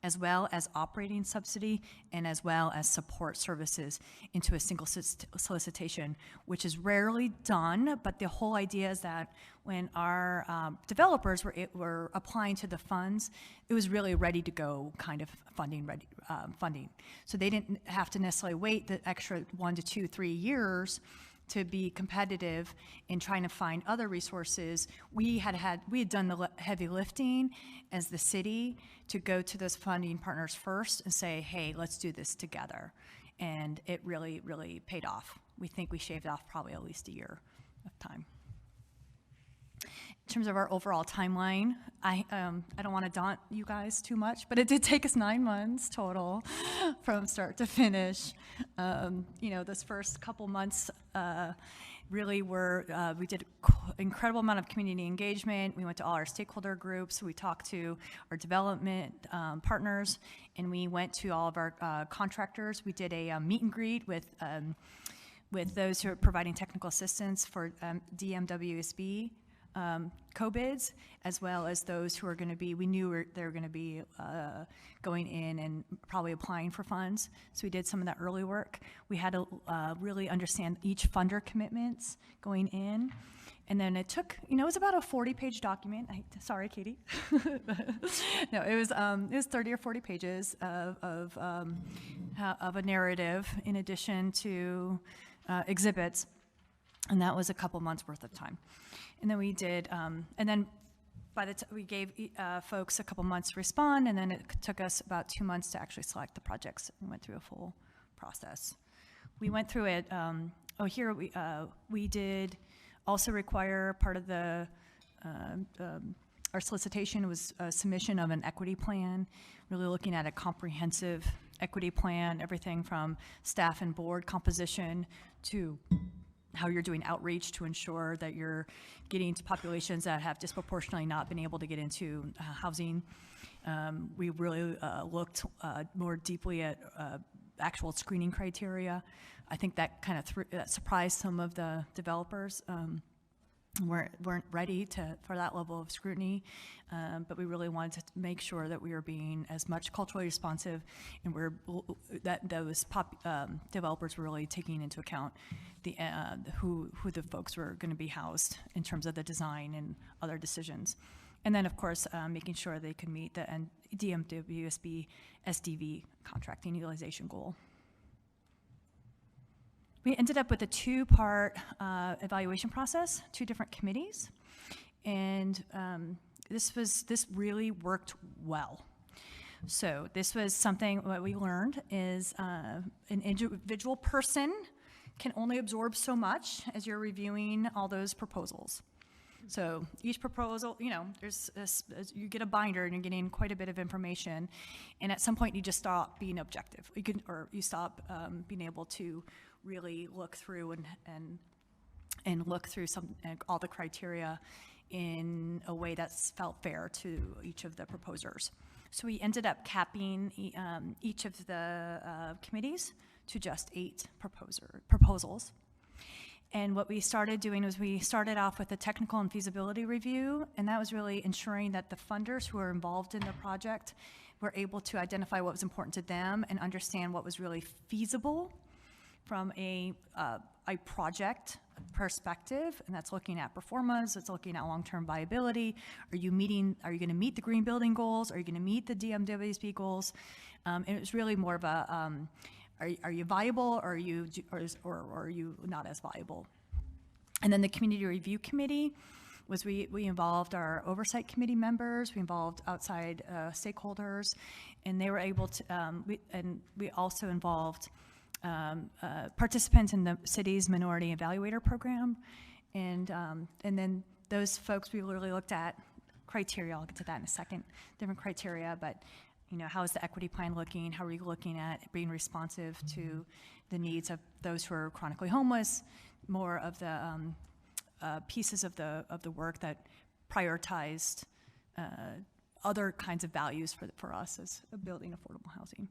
as well as operating subsidy and as well as support services into a single solicitation, which is rarely done, but the whole idea is that when our developers were applying to the funds, it was really ready to go kind of funding. So they didn't have to necessarily wait the extra 1 to 2, 3 years to be competitive in trying to find other resources. We had done the heavy lifting as the city to go to those funding partners first and say, hey, let's do this together. And it really, really paid off. We think we shaved off probably at least a year of time. In terms of our overall timeline, I don't want to daunt you guys too much, but it did take us 9 months total from start to finish. This first couple months really were, we did an incredible amount of community engagement. We went to all our stakeholder groups. We talked to our development partners, and we went to all of our contractors. We did a meet and greet with those who are providing technical assistance for DMWSB co-bids, as well as those who are going to be, we knew they were going to be going in and probably applying for funds. So we did some of that early work. We had to really understand each funder commitments going in. And then it took, it was about a 40-page document. Sorry, Katie. No, it was 30 or 40 pages of a narrative in addition to exhibits. And that was a couple months worth of time. And then we did, and then by the time we gave folks a couple months to respond, and then it took us about 2 months to actually select the projects. We went through a full process. We went through it, here we did also require part of the, our solicitation was a submission of an equity plan, really looking at a comprehensive equity plan, everything from staff and board composition to how you're doing outreach to ensure that you're getting to populations that have disproportionately not been able to get into housing. We really looked more deeply at actual screening criteria. I think that kind of that surprised some of the developers. Weren't ready for that level of scrutiny, but we really wanted to make sure that we were being as much culturally responsive, and that those developers were really taking into account the who the folks were going to be housed in terms of the design and other decisions, and then of course making sure they could meet the DMWSB SDV contracting utilization goal. We ended up with a 2-part evaluation process, 2 different committees, and this really worked well. So this was something what we learned is an individual person can only absorb so much as you're reviewing all those proposals. So each proposal, there's you get a binder and you're getting quite a bit of information, and at some point you just stop being objective. You stop being able to really look through and look through all the criteria in a way that's felt fair to each of the proposers. So we ended up capping each of the committees to just 8 proposals. And what we started doing was we started off with a technical and feasibility review, and that was really ensuring that the funders who were involved in the project were able to identify what was important to them and understand what was really feasible from a project perspective, and that's looking at performance, it's looking at long-term viability. Are you going to meet the green building goals? Are you going to meet the DMWSB goals? And it was really more of a, are you viable, or are you not as viable? And then the community review committee was we involved our oversight committee members, we involved outside stakeholders, and they were able to, we also involved participants in the city's minority evaluator program, and then those folks, we literally looked at criteria. I'll get to that in a second. Different criteria, but how is the equity plan looking? How are you looking at being responsive to the needs of those who are chronically homeless? More of the pieces of the work that prioritized other kinds of values for us as building affordable housing.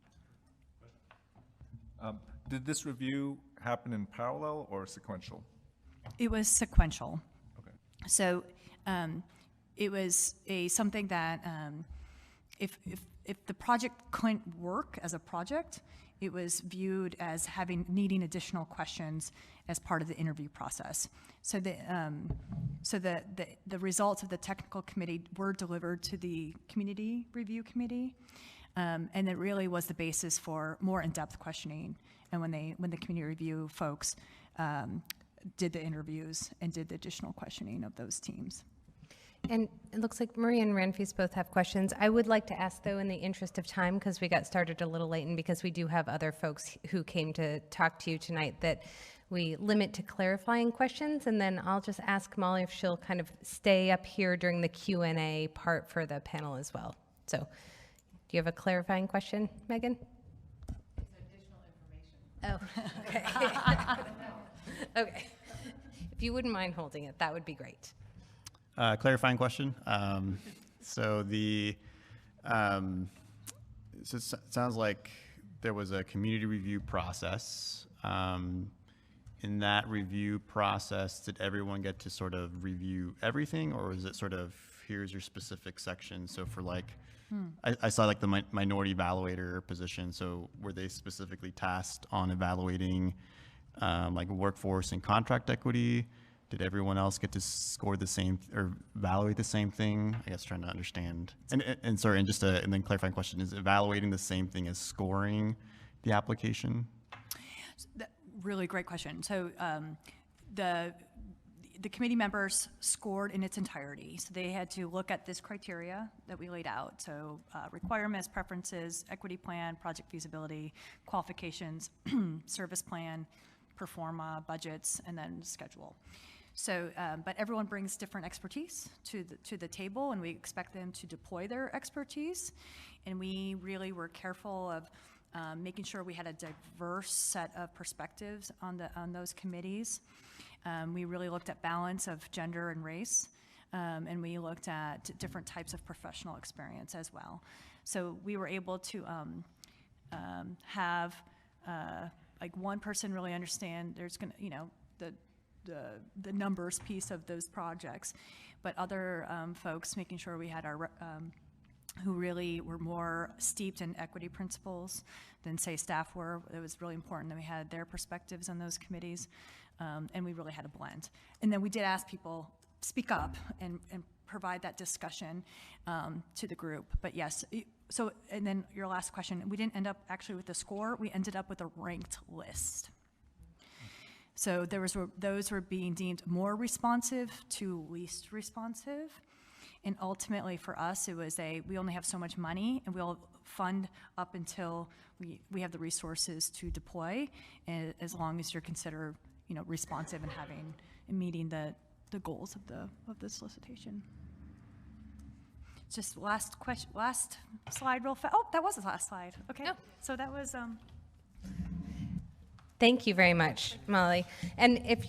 Did this review happen in parallel or sequential? It was sequential. Okay. So it was something that if the project couldn't work as a project, it was viewed as needing additional questions as part of the interview process. So the results of the technical committee were delivered to the community review committee, and it really was the basis for more in-depth questioning. And when the community review folks did the interviews and did the additional questioning of those teams. And it looks like Maria and Renfis both have questions. I would like to ask, though, in the interest of time, because we got started a little late and because we do have other folks who came to talk to you tonight, that we limit to clarifying questions, and then I'll just ask Molly if she'll kind of stay up here during the Q&A part for the panel as well. So, do you have a clarifying question, Megan? It's additional information. Oh, okay. Okay. If you wouldn't mind holding it, that would be great. Clarifying question. So it sounds like there was a community review process. In that review process, did everyone get to sort of review everything, or is it sort of, here's your specific section? So for like, I saw like the minority evaluator position. So were they specifically tasked on evaluating like workforce and contract equity? Did everyone else get to score the same or evaluate the same thing? I guess trying to understand. And sorry, and just and then clarifying question, is evaluating the same thing as scoring the application? Really great question. So the committee members scored in its entirety. So they had to look at this criteria that we laid out. So requirements, preferences, equity plan, project feasibility, qualifications, service plan, performa, budgets, and then schedule. So, but everyone brings different expertise to the table, and we expect them to deploy their expertise. And we really were careful of making sure we had a diverse set of perspectives on those committees. We really looked at balance of gender and race, and we looked at different types of professional experience as well. So we were able to have like one person really understand there's gonna, the numbers piece of those projects, but other folks making sure we had our who really were more steeped in equity principles than say staff were. It was really important that we had their perspectives on those committees, and we really had a blend. And then we did ask people speak up and provide that discussion to the group. But yes, so, and then your last question, we didn't end up actually with the score, we ended up with a ranked list. So those were being deemed more responsive to least responsive. And ultimately for us, it was we only have so much money, and we'll fund up until we have the resources to deploy, as long as you're considered, responsive and meeting the goals of the solicitation. Just last slide real fast. Oh, that was the last slide. Okay. No. So that was, Thank you very much, Molly. And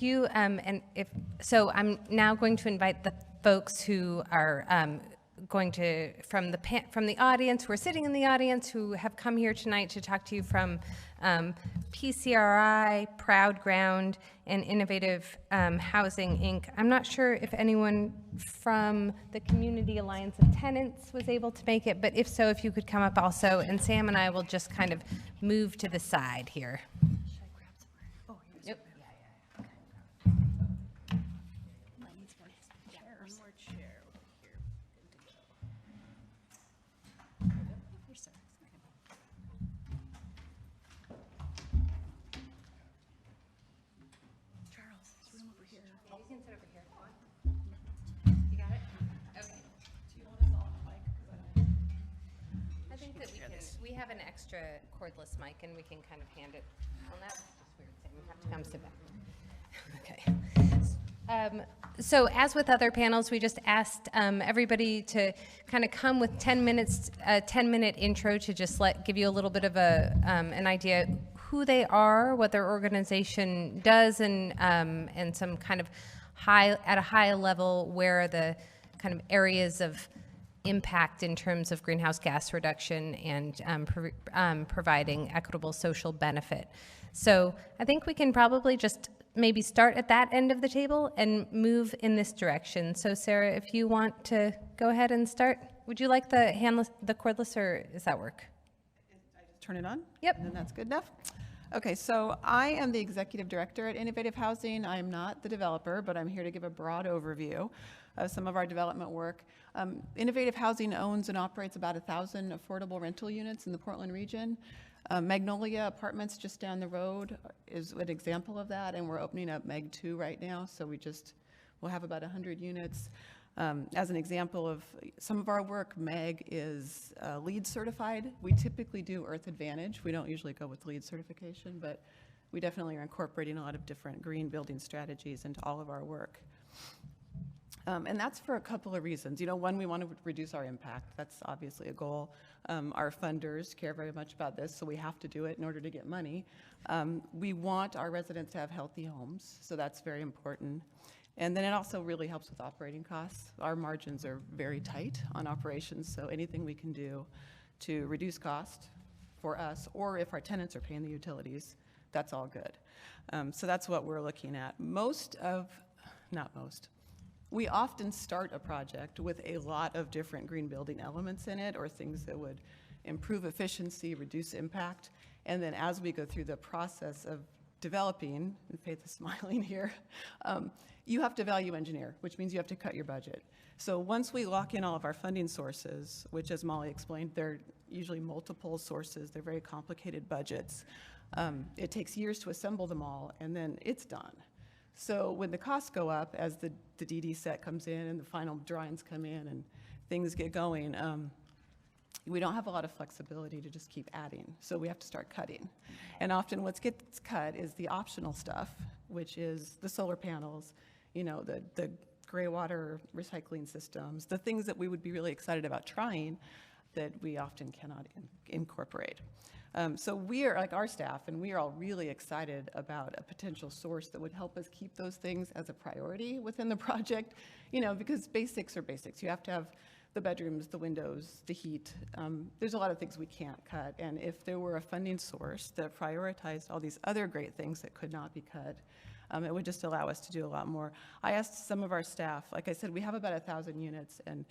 so I'm now going to invite the folks who are going to, from the audience, who are sitting in the audience, who have come here tonight to talk to you from PCRI, Proud Ground, and Innovative Housing, Inc. I'm not sure if anyone from the Community Alliance of Tenants was able to make it, but if so, if you could come up also, and Sam and I will just kind of move to the side here. We have an extra cordless mic, and we can kind of hand it. Well, that's just weird. We have to come sit back. Okay. So as with other panels, we just asked everybody to kind of come with 10 minutes, a 10-minute intro to just give you a little bit of an idea who they are, what their organization does, and some kind of at a high level where are the kind of areas of impact in terms of greenhouse gas reduction and providing equitable social benefit. So I think we can probably just maybe start at that end of the table and move in this direction. So Sarah, if you want to go ahead and start, would you like the cordless, or does that work? Turn it on? Yep. And then that's good enough? Okay, so I am the executive director at Innovative Housing. I am not the developer, but I'm here to give a broad overview of some of our development work. Innovative Housing owns and operates about 1,000 affordable rental units in the Portland region. Magnolia Apartments just down the road is an example of that, and we're opening up Meg 2 right now, so we'll have about 100 units. As an example of some of our work, Meg is LEED certified. We typically do Earth Advantage. We don't usually go with LEED certification, but we definitely are incorporating a lot of different green building strategies into all of our work. And that's for a couple of reasons. One, we want to reduce our impact. That's obviously a goal. Our funders care very much about this, so we have to do it in order to get money. We want our residents to have healthy homes, so that's very important. And then it also really helps with operating costs. Our margins are very tight on operations, so anything we can do to reduce cost for us, or if our tenants are paying the utilities, that's all good. So that's what we're looking at. We often start a project with a lot of different green building elements in it, or things that would improve efficiency, reduce impact. And then as we go through the process of developing, and Faith is smiling here, you have to value engineer, which means you have to cut your budget. So once we lock in all of our funding sources, which as Molly explained, they're usually multiple sources, they're very complicated budgets. It takes years to assemble them all, and then it's done. So when the costs go up, as the DD set comes in and the final drawings come in and things get going, we don't have a lot of flexibility to just keep adding. So we have to start cutting. And often what gets cut is the optional stuff, which is the solar panels, the gray water recycling systems, the things that we would be really excited about trying that we often cannot incorporate. So we are, like our staff, and we are all really excited about a potential source that would help us keep those things as a priority within the project, because basics are basics. You have to have the bedrooms, the windows, the heat. There's a lot of things we can't cut, and if there were a funding source that prioritized all these other great things that could not be cut, it would just allow us to do a lot more. I asked some of our staff, like I said, we have about 1,000 units, and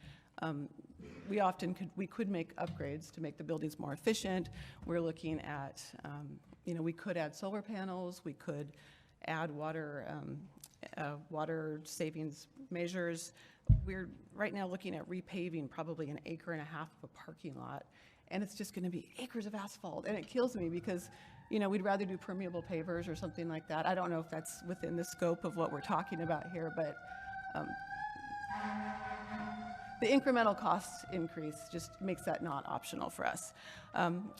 we could make upgrades to make the buildings more efficient. We're looking at, we could add solar panels, we could add water savings measures. We're right now looking at repaving probably 1.5 acres of a parking lot, and it's just gonna be acres of asphalt, and it kills me because we'd rather do permeable pavers or something like that. I don't know if that's within the scope of what we're talking about here, but the incremental cost increase just makes that not optional for us.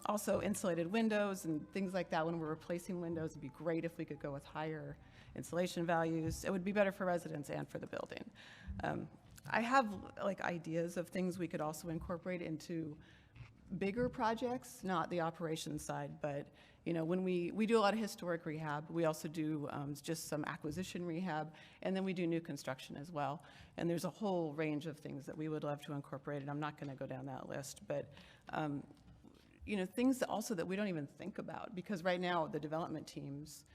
Also, insulated windows and things like that, when we're replacing windows, it'd be great if we could go with higher insulation values. It would be better for residents and for the building. I have ideas of things we could also incorporate into bigger projects, not the operations side, but when we do a lot of historic rehab, we also do just some acquisition rehab, and then we do new construction as well. And there's a whole range of things that we would love to incorporate, and I'm not going to go down that list, but things also that we don't even think about, because right now the development teams,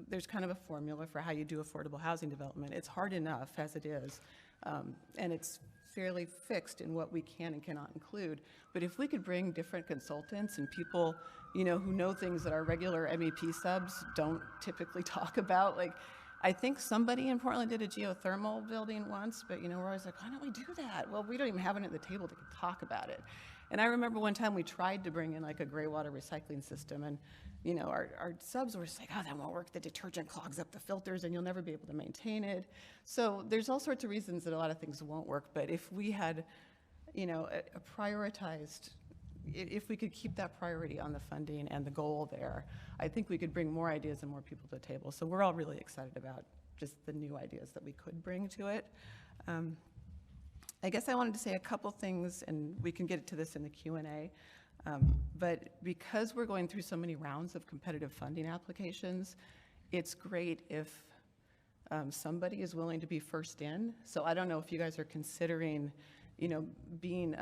there's kind of a formula for how you do affordable housing development. It's hard enough as it is, and it's fairly fixed in what we can and cannot include. But if we could bring different consultants and people, who know things that our regular MEP subs don't typically talk about, I think somebody in Portland did a geothermal building once, but we're always like, why don't we do that? Well, we don't even have it at the table to talk about it. And I remember one time we tried to bring in a gray water recycling system, and our subs were just like, oh, that won't work. The detergent clogs up the filters and you'll never be able to maintain it. So there's all sorts of reasons that a lot of things won't work. But if we had, a prioritized, if we could keep that priority on the funding and the goal there, I think we could bring more ideas and more people to the table. So we're all really excited about just the new ideas that we could bring to it. I guess I wanted to say a couple things, and we can get to this in the Q&A. But because we're going through so many rounds of competitive funding applications, it's great if somebody is willing to be first in. So I don't know if you guys are considering, being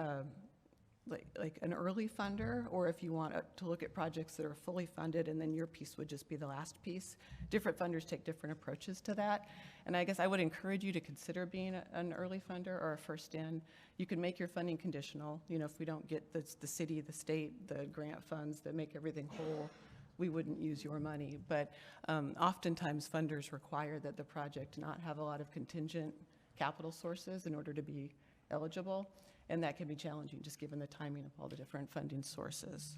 like an early funder, or if you want to look at projects that are fully funded and then your piece would just be the last piece. Different funders take different approaches to that. And I guess I would encourage you to consider being an early funder or a first in. You can make your funding conditional. You know, if we don't get the city, the state, the grant funds that make everything whole, we wouldn't use your money. But oftentimes funders require that the project not have a lot of contingent capital sources in order to be eligible. And that can be challenging, just given the timing of all the different funding sources.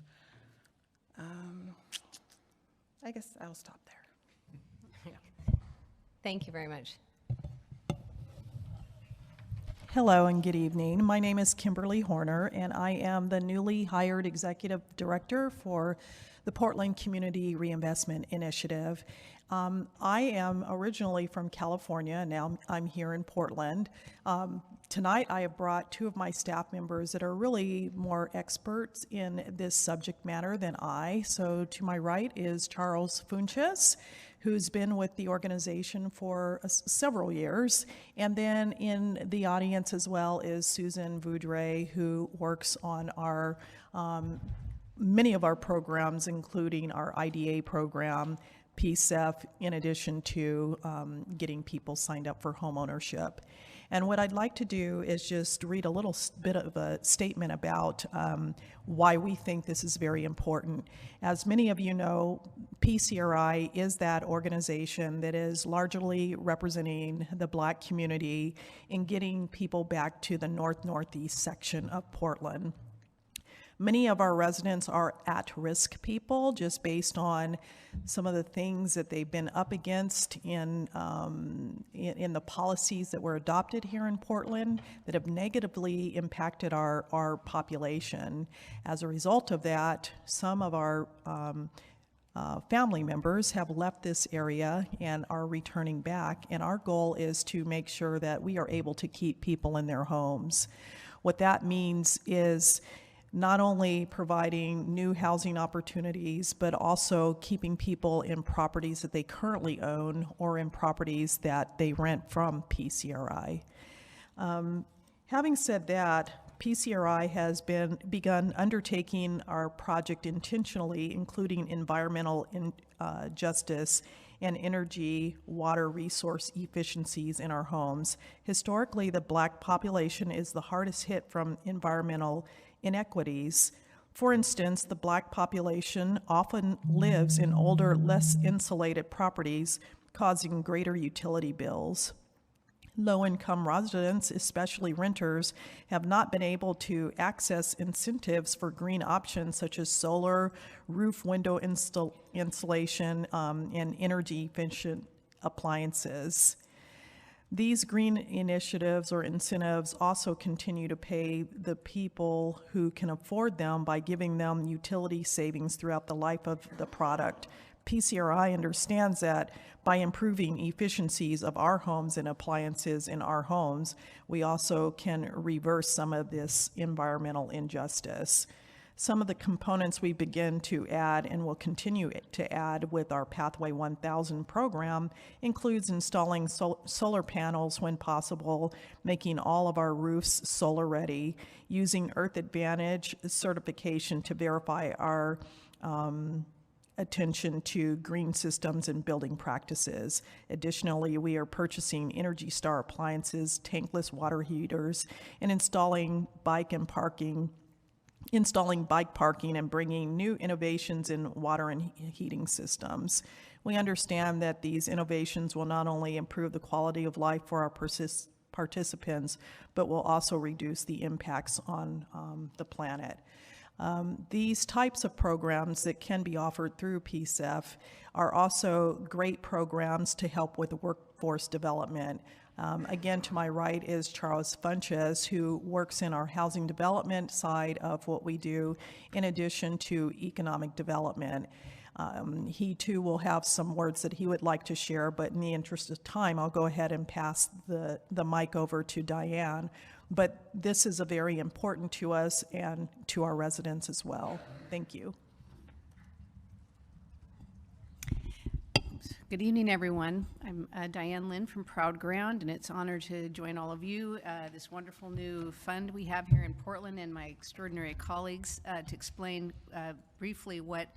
I guess I'll stop there. Thank you very much. Hello and good evening. My name is Kimberly Horner, and I am the newly hired Executive Director for the Portland Community Reinvestment Initiative. I am originally from California. Now I'm here in Portland. Tonight I have brought two of my staff members that are really more experts in this subject matter than I. So to my right is Charles Funches, who's been with the organization for several years. And then in the audience as well is Susan Voudray, who works on our many of our programs, including our IDA program, PCEF, in addition to getting people signed up for homeownership. And what I'd like to do is just read a little bit of a statement about why we think this is very important. As many of you know, PCRI is that organization that is largely representing the Black community in getting people back to the northeast section of Portland. Many of our residents are at-risk people, just based on some of the things that they've been up against in the policies that were adopted here in Portland that have negatively impacted our population. As a result of that, some of our family members have left this area and are returning back, and our goal is to make sure that we are able to keep people in their homes. What that means is not only providing new housing opportunities, but also keeping people in properties that they currently own or in properties that they rent from PCRI. Having said that, PCRI has begun undertaking our project intentionally, including environmental justice and energy, water resource efficiencies in our homes. Historically, the Black population is the hardest hit from environmental inequities. For instance, the Black population often lives in older, less insulated properties, causing greater utility bills. Low-income residents, especially renters, have not been able to access incentives for green options such as solar, roof window insulation, and energy-efficient appliances. These green initiatives or incentives also continue to pay the people who can afford them by giving them utility savings throughout the life of the product. PCRI understands that by improving efficiencies of our homes and appliances in our homes, we also can reverse some of this environmental injustice. Some of the components we begin to add and will continue to add with our Pathway 1000 program includes installing solar panels when possible, making all of our roofs solar ready, using Earth Advantage certification to verify our attention to green systems and building practices. Additionally, we are purchasing Energy Star appliances, tankless water heaters, and installing bike parking and bringing new innovations in water and heating systems. We understand that these innovations will not only improve the quality of life for our participants, but will also reduce the impacts on the planet. These types of programs that can be offered through PCEF are also great programs to help with workforce development. Again, to my right is Charles Funches, who works in our housing development side of what we do, in addition to economic development. He too will have some words that he would like to share, but in the interest of time, I'll go ahead and pass the mic over to Diane. But this is very important to us and to our residents as well. Thank you. Good evening, everyone. I'm Diane Lynn from Proud Ground, and it's an honor to join all of you, this wonderful new fund we have here in Portland, and my extraordinary colleagues to explain briefly what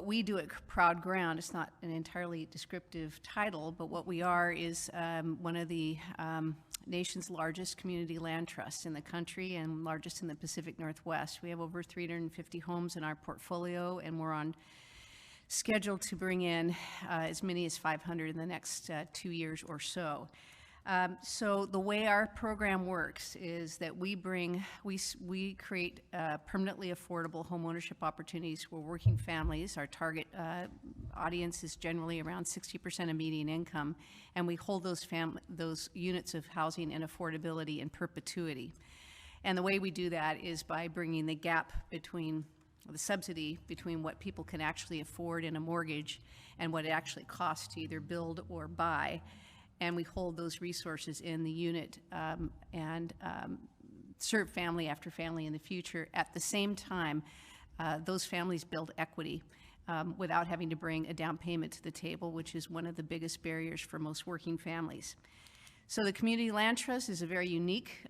we do at Proud Ground. It's not an entirely descriptive title, but what we are is one of the nation's largest community land trusts in the country and largest in the Pacific Northwest. We have over 350 homes in our portfolio, and we're on scheduled to bring in as many as 500 in the next 2 years or so. So the way our program works is that we create permanently affordable homeownership opportunities for working families. Our target audience is generally around 60% of median income, and we hold those units of housing and affordability in perpetuity. And the way we do that is by bringing the gap between the subsidy between what people can actually afford in a mortgage and what it actually costs to either build or buy. And we hold those resources in the unit and serve family after family in the future. At the same time, those families build equity without having to bring a down payment to the table, which is one of the biggest barriers for most working families. So the Community Land Trust is a very unique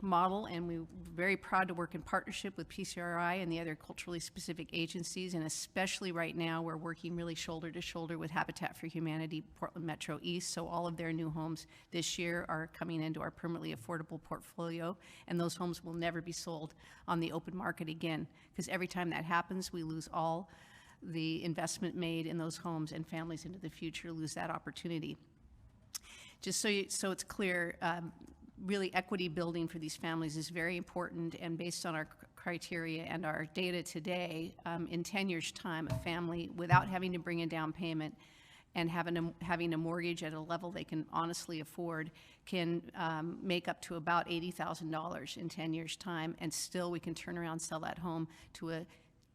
model, and we're very proud to work in partnership with PCRI and the other culturally specific agencies, and especially right now we're working really shoulder to shoulder with Habitat for Humanity Portland Metro East, so all of their new homes this year are coming into our permanently affordable portfolio, and those homes will never be sold on the open market again, because every time that happens we lose all the investment made in those homes, and families into the future lose that opportunity. Just so it's clear, really equity building for these families is very important, and based on our criteria and our data today, in 10 years' time, a family without having to bring a down payment and having a mortgage at a level they can honestly afford can make up to about $80,000 in 10 years' time, and still we can turn around and sell that home to a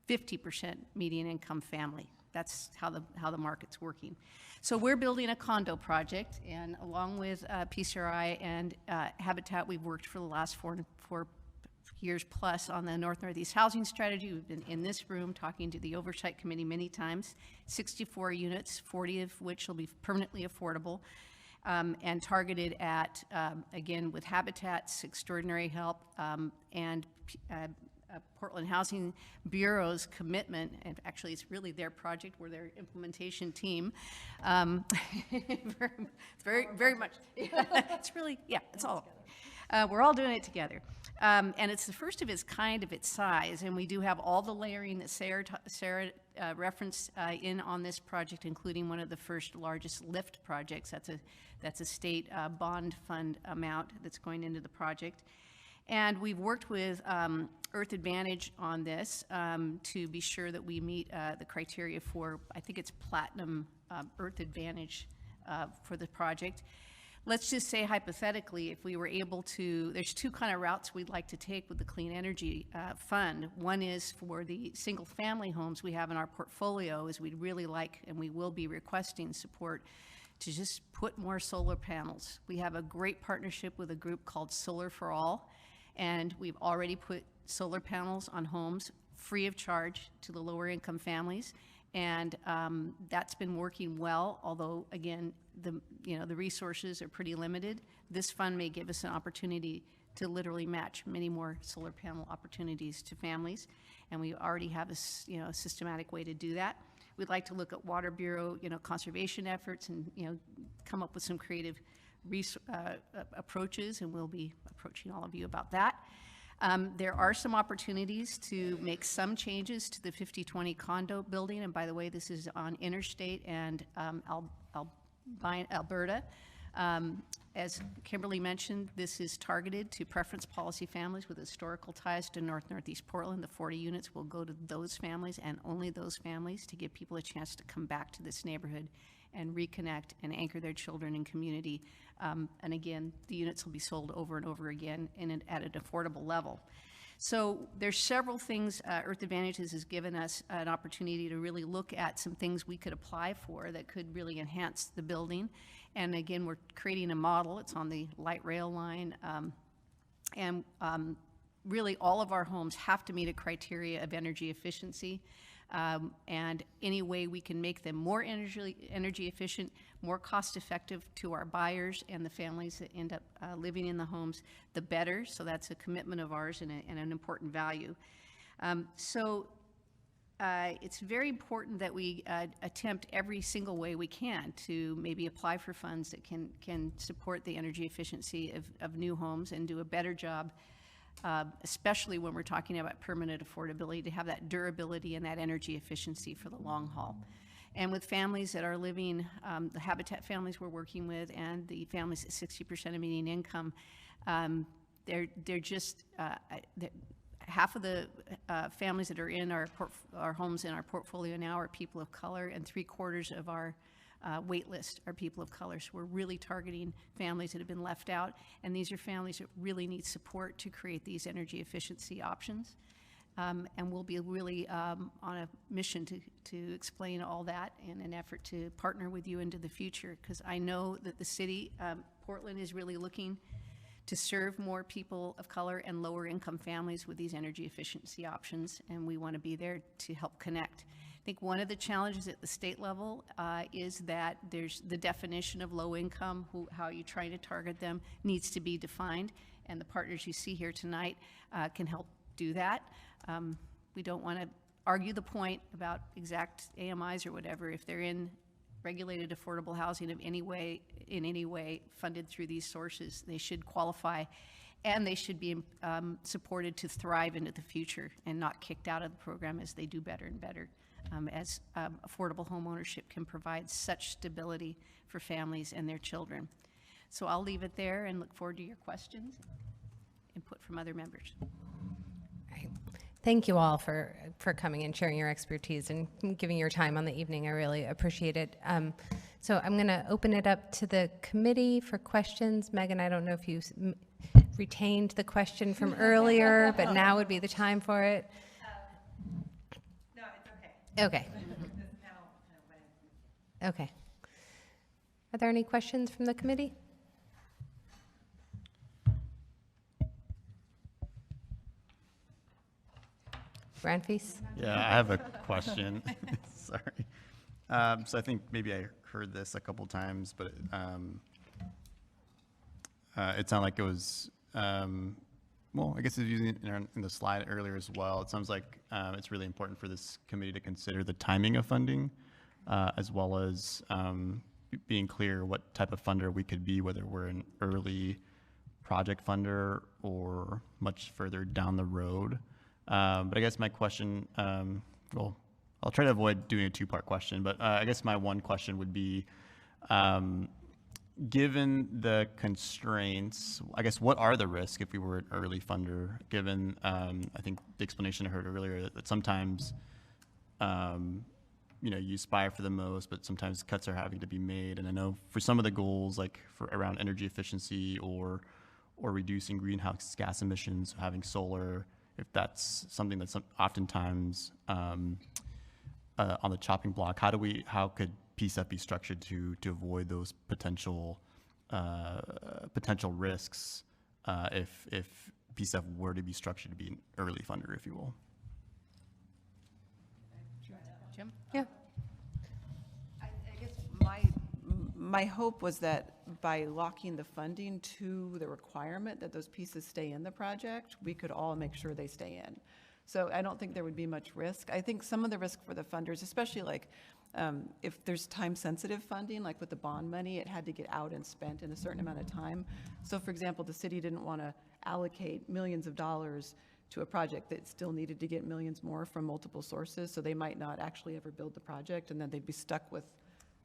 50% median income family. That's how the market's working. So we're building a condo project, and along with PCRI and Habitat, we've worked for the last four years plus on the North-Northeast housing strategy. We've been in this room talking to the Oversight Committee many times. 64 units, 40 of which will be permanently affordable, and targeted at, again, with Habitat's extraordinary help and Portland Housing Bureau's commitment, and actually it's really their project, we're their implementation team. Very much, it's really, yeah, it's all, we're all doing it together. And it's the first of its kind of its size, and we do have all the layering that Sarah referenced in on this project, including one of the first largest LIFT projects. That's a state bond fund amount that's going into the project. And we've worked with Earth Advantage on this to be sure that we meet the criteria for, I think it's Platinum Earth Advantage for the project. Let's just say hypothetically, if we were able to, there's two kind of routes we'd like to take with the Clean Energy Fund. One is for the single family homes we have in our portfolio, is we'd really like, and we will be requesting support to just put more solar panels. We have a great partnership with a group called Solar for All, and we've already put solar panels on homes free of charge to the lower income families, and that's been working well, although again the resources are pretty limited. This fund may give us an opportunity to literally match many more solar panel opportunities to families, and we already have a systematic way to do that. We'd like to look at Water Bureau conservation efforts and come up with some creative approaches, and we'll be approaching all of you about that. There are some opportunities to make some changes to the 50/20 condo building, and by the way, this is on Interstate and Alberta. As Kimberly mentioned, this is targeted to preference policy families with historical ties to Northeast Portland. The 40 units will go to those families and only those families, to give people a chance to come back to this neighborhood and reconnect and anchor their children and community. And again, the units will be sold over and over again at an affordable level. So there's several things Earth Advantages has given us an opportunity to really look at some things we could apply for that could really enhance the building. And again, we're creating a model. It's on the light rail line. Really all of our homes have to meet a criteria of energy efficiency. And any way we can make them more energy efficient, more cost effective to our buyers and the families that end up living in the homes, the better. So that's a commitment of ours and an important value. It's very important that we attempt every single way we can to maybe apply for funds that can support the energy efficiency of new homes and do a better job, especially when we're talking about permanent affordability, to have that durability and that energy efficiency for the long haul. And with families that are living, the Habitat families we're working with and the families at 60% of median income, they're just, half of the families that are in our homes in our portfolio now are people of color, and 3/4 of our wait list are people of color. So we're really targeting families that have been left out, and these are families that really need support to create these energy efficiency options. And we'll be really on a mission to explain all that in an effort to partner with you into the future, because I know that the city, Portland, is really looking to serve more people of color and lower income families with these energy efficiency options, and we want to be there to help connect. I think one of the challenges at the state level is that there's the definition of low income, how you're trying to target them needs to be defined, and the partners you see here tonight can help do that. We don't want to argue the point about exact AMIs or whatever. If they're in regulated affordable housing in any way funded through these sources, they should qualify, and they should be supported to thrive into the future and not kicked out of the program as they do better and better, as affordable home ownership can provide such stability for families and their children. So I'll leave it there and look forward to your questions, input from other members. Thank you all for coming and sharing your expertise and giving your time on the evening. I really appreciate it. So I'm going to open it up to the committee for questions. Megan, I don't know if you retained the question from earlier, but now would be the time for it. No, it's okay. Okay. Okay. Are there any questions from the committee? Brandfeast? Yeah, I have a question. Sorry. So I think maybe I heard this a couple times, but it sounded like it was, well, I guess it's using in the slide earlier as well. It sounds like it's really important for this committee to consider the timing of funding, as well as being clear what type of funder we could be, whether we're an early project funder or much further down the road. But I guess my question, well, I'll try to avoid doing a two-part question, but I guess my one question would be, given the constraints, I guess what are the risks if we were an early funder, given, I think the explanation I heard earlier, that sometimes, you aspire for the most, but sometimes cuts are having to be made. And I know for some of the goals, like for around energy efficiency or reducing greenhouse gas emissions, having solar, if that's something that's oftentimes on the chopping block, how could PCEF be structured to avoid those potential risks if PCEF were to be structured to be an early funder, if you will? Jim? Yeah. I guess my hope was that by locking the funding to the requirement that those pieces stay in the project, we could all make sure they stay in. So I don't think there would be much risk. I think some of the risk for the funders, especially like if there's time-sensitive funding, like with the bond money, it had to get out and spent in a certain amount of time. So for example, the city didn't want to allocate millions of dollars to a project that still needed to get millions more from multiple sources, so they might not actually ever build the project, and then they'd be stuck with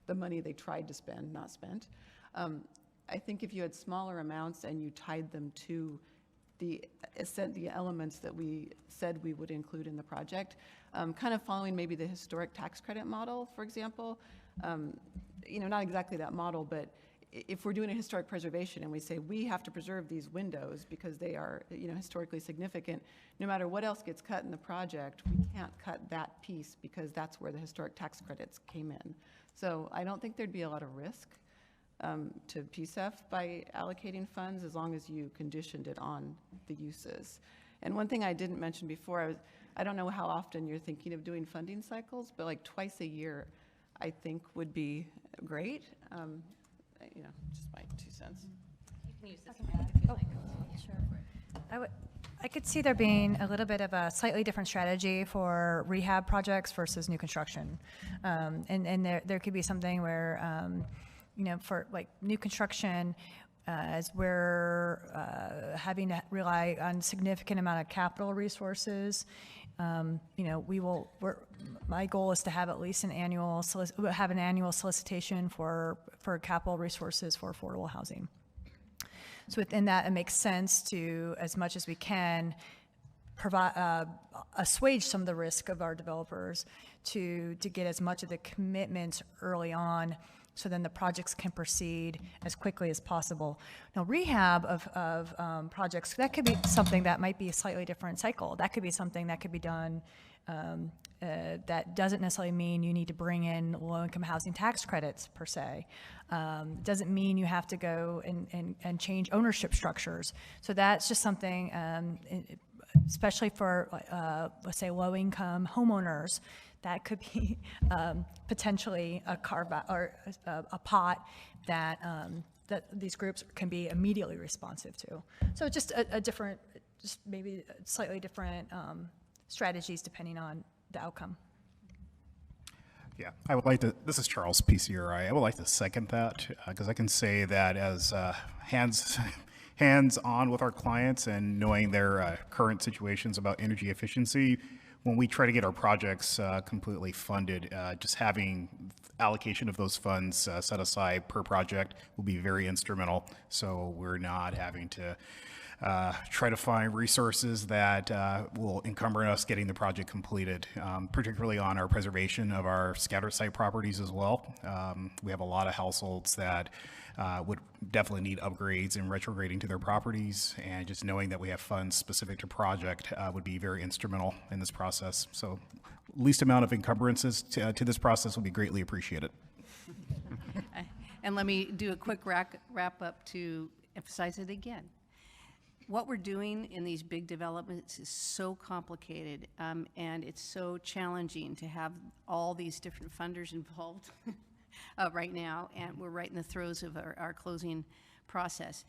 the money they tried to spend, not spent. I think if you had smaller amounts and you tied them to the elements that we said we would include in the project, kind of following maybe the historic tax credit model, for example, not exactly that model, but if we're doing a historic preservation and we say we have to preserve these windows because they are, historically significant, no matter what else gets cut in the project, we can't cut that piece because that's where the historic tax credits came in. So I don't think there'd be a lot of risk to PCEF by allocating funds as long as you conditioned it on the uses. And one thing I didn't mention before, I don't know how often you're thinking of doing funding cycles, but like twice a year, I think would be great. You know, just my 2 cents. You can use this mic if you'd like. Sure. I could see there being a little bit of a slightly different strategy for rehab projects versus new construction. And there could be something where, you know, for like new construction, as we're having to rely on significant amount of capital resources, you know, my goal is to have at least an annual solicitation for capital resources for affordable housing. So within that, it makes sense to, as much as we can, provide assuage some of the risk of our developers to get as much of the commitments early on, so then the projects can proceed as quickly as possible. Now, rehab of projects, that could be something that might be a slightly different cycle. That could be something that could be done that doesn't necessarily mean you need to bring in low-income housing tax credits per se. Doesn't mean you have to go and change ownership structures. So that's just something, especially for, let's say, low-income homeowners, that could be potentially a carve-out or a pot that that these groups can be immediately responsive to. So just a different, just maybe slightly different strategies depending on the outcome. Yeah, I would like to, this is Charles, PCRI. I would like to second that because I can say that as hands-on with our clients and knowing their current situations about energy efficiency, when we try to get our projects completely funded, just having allocation of those funds set aside per project will be very instrumental. So we're not having to try to find resources that will encumber us getting the project completed, particularly on our preservation of our scatter site properties as well. We have a lot of households that would definitely need upgrades and retrograding to their properties, and just knowing that we have funds specific to project would be very instrumental in this process. So least amount of encumbrances to this process will be greatly appreciated. And let me do a quick wrap up to emphasize it again. What we're doing in these big developments is so complicated, and it's so challenging to have all these different funders involved right now, and we're right in the throes of our closing process.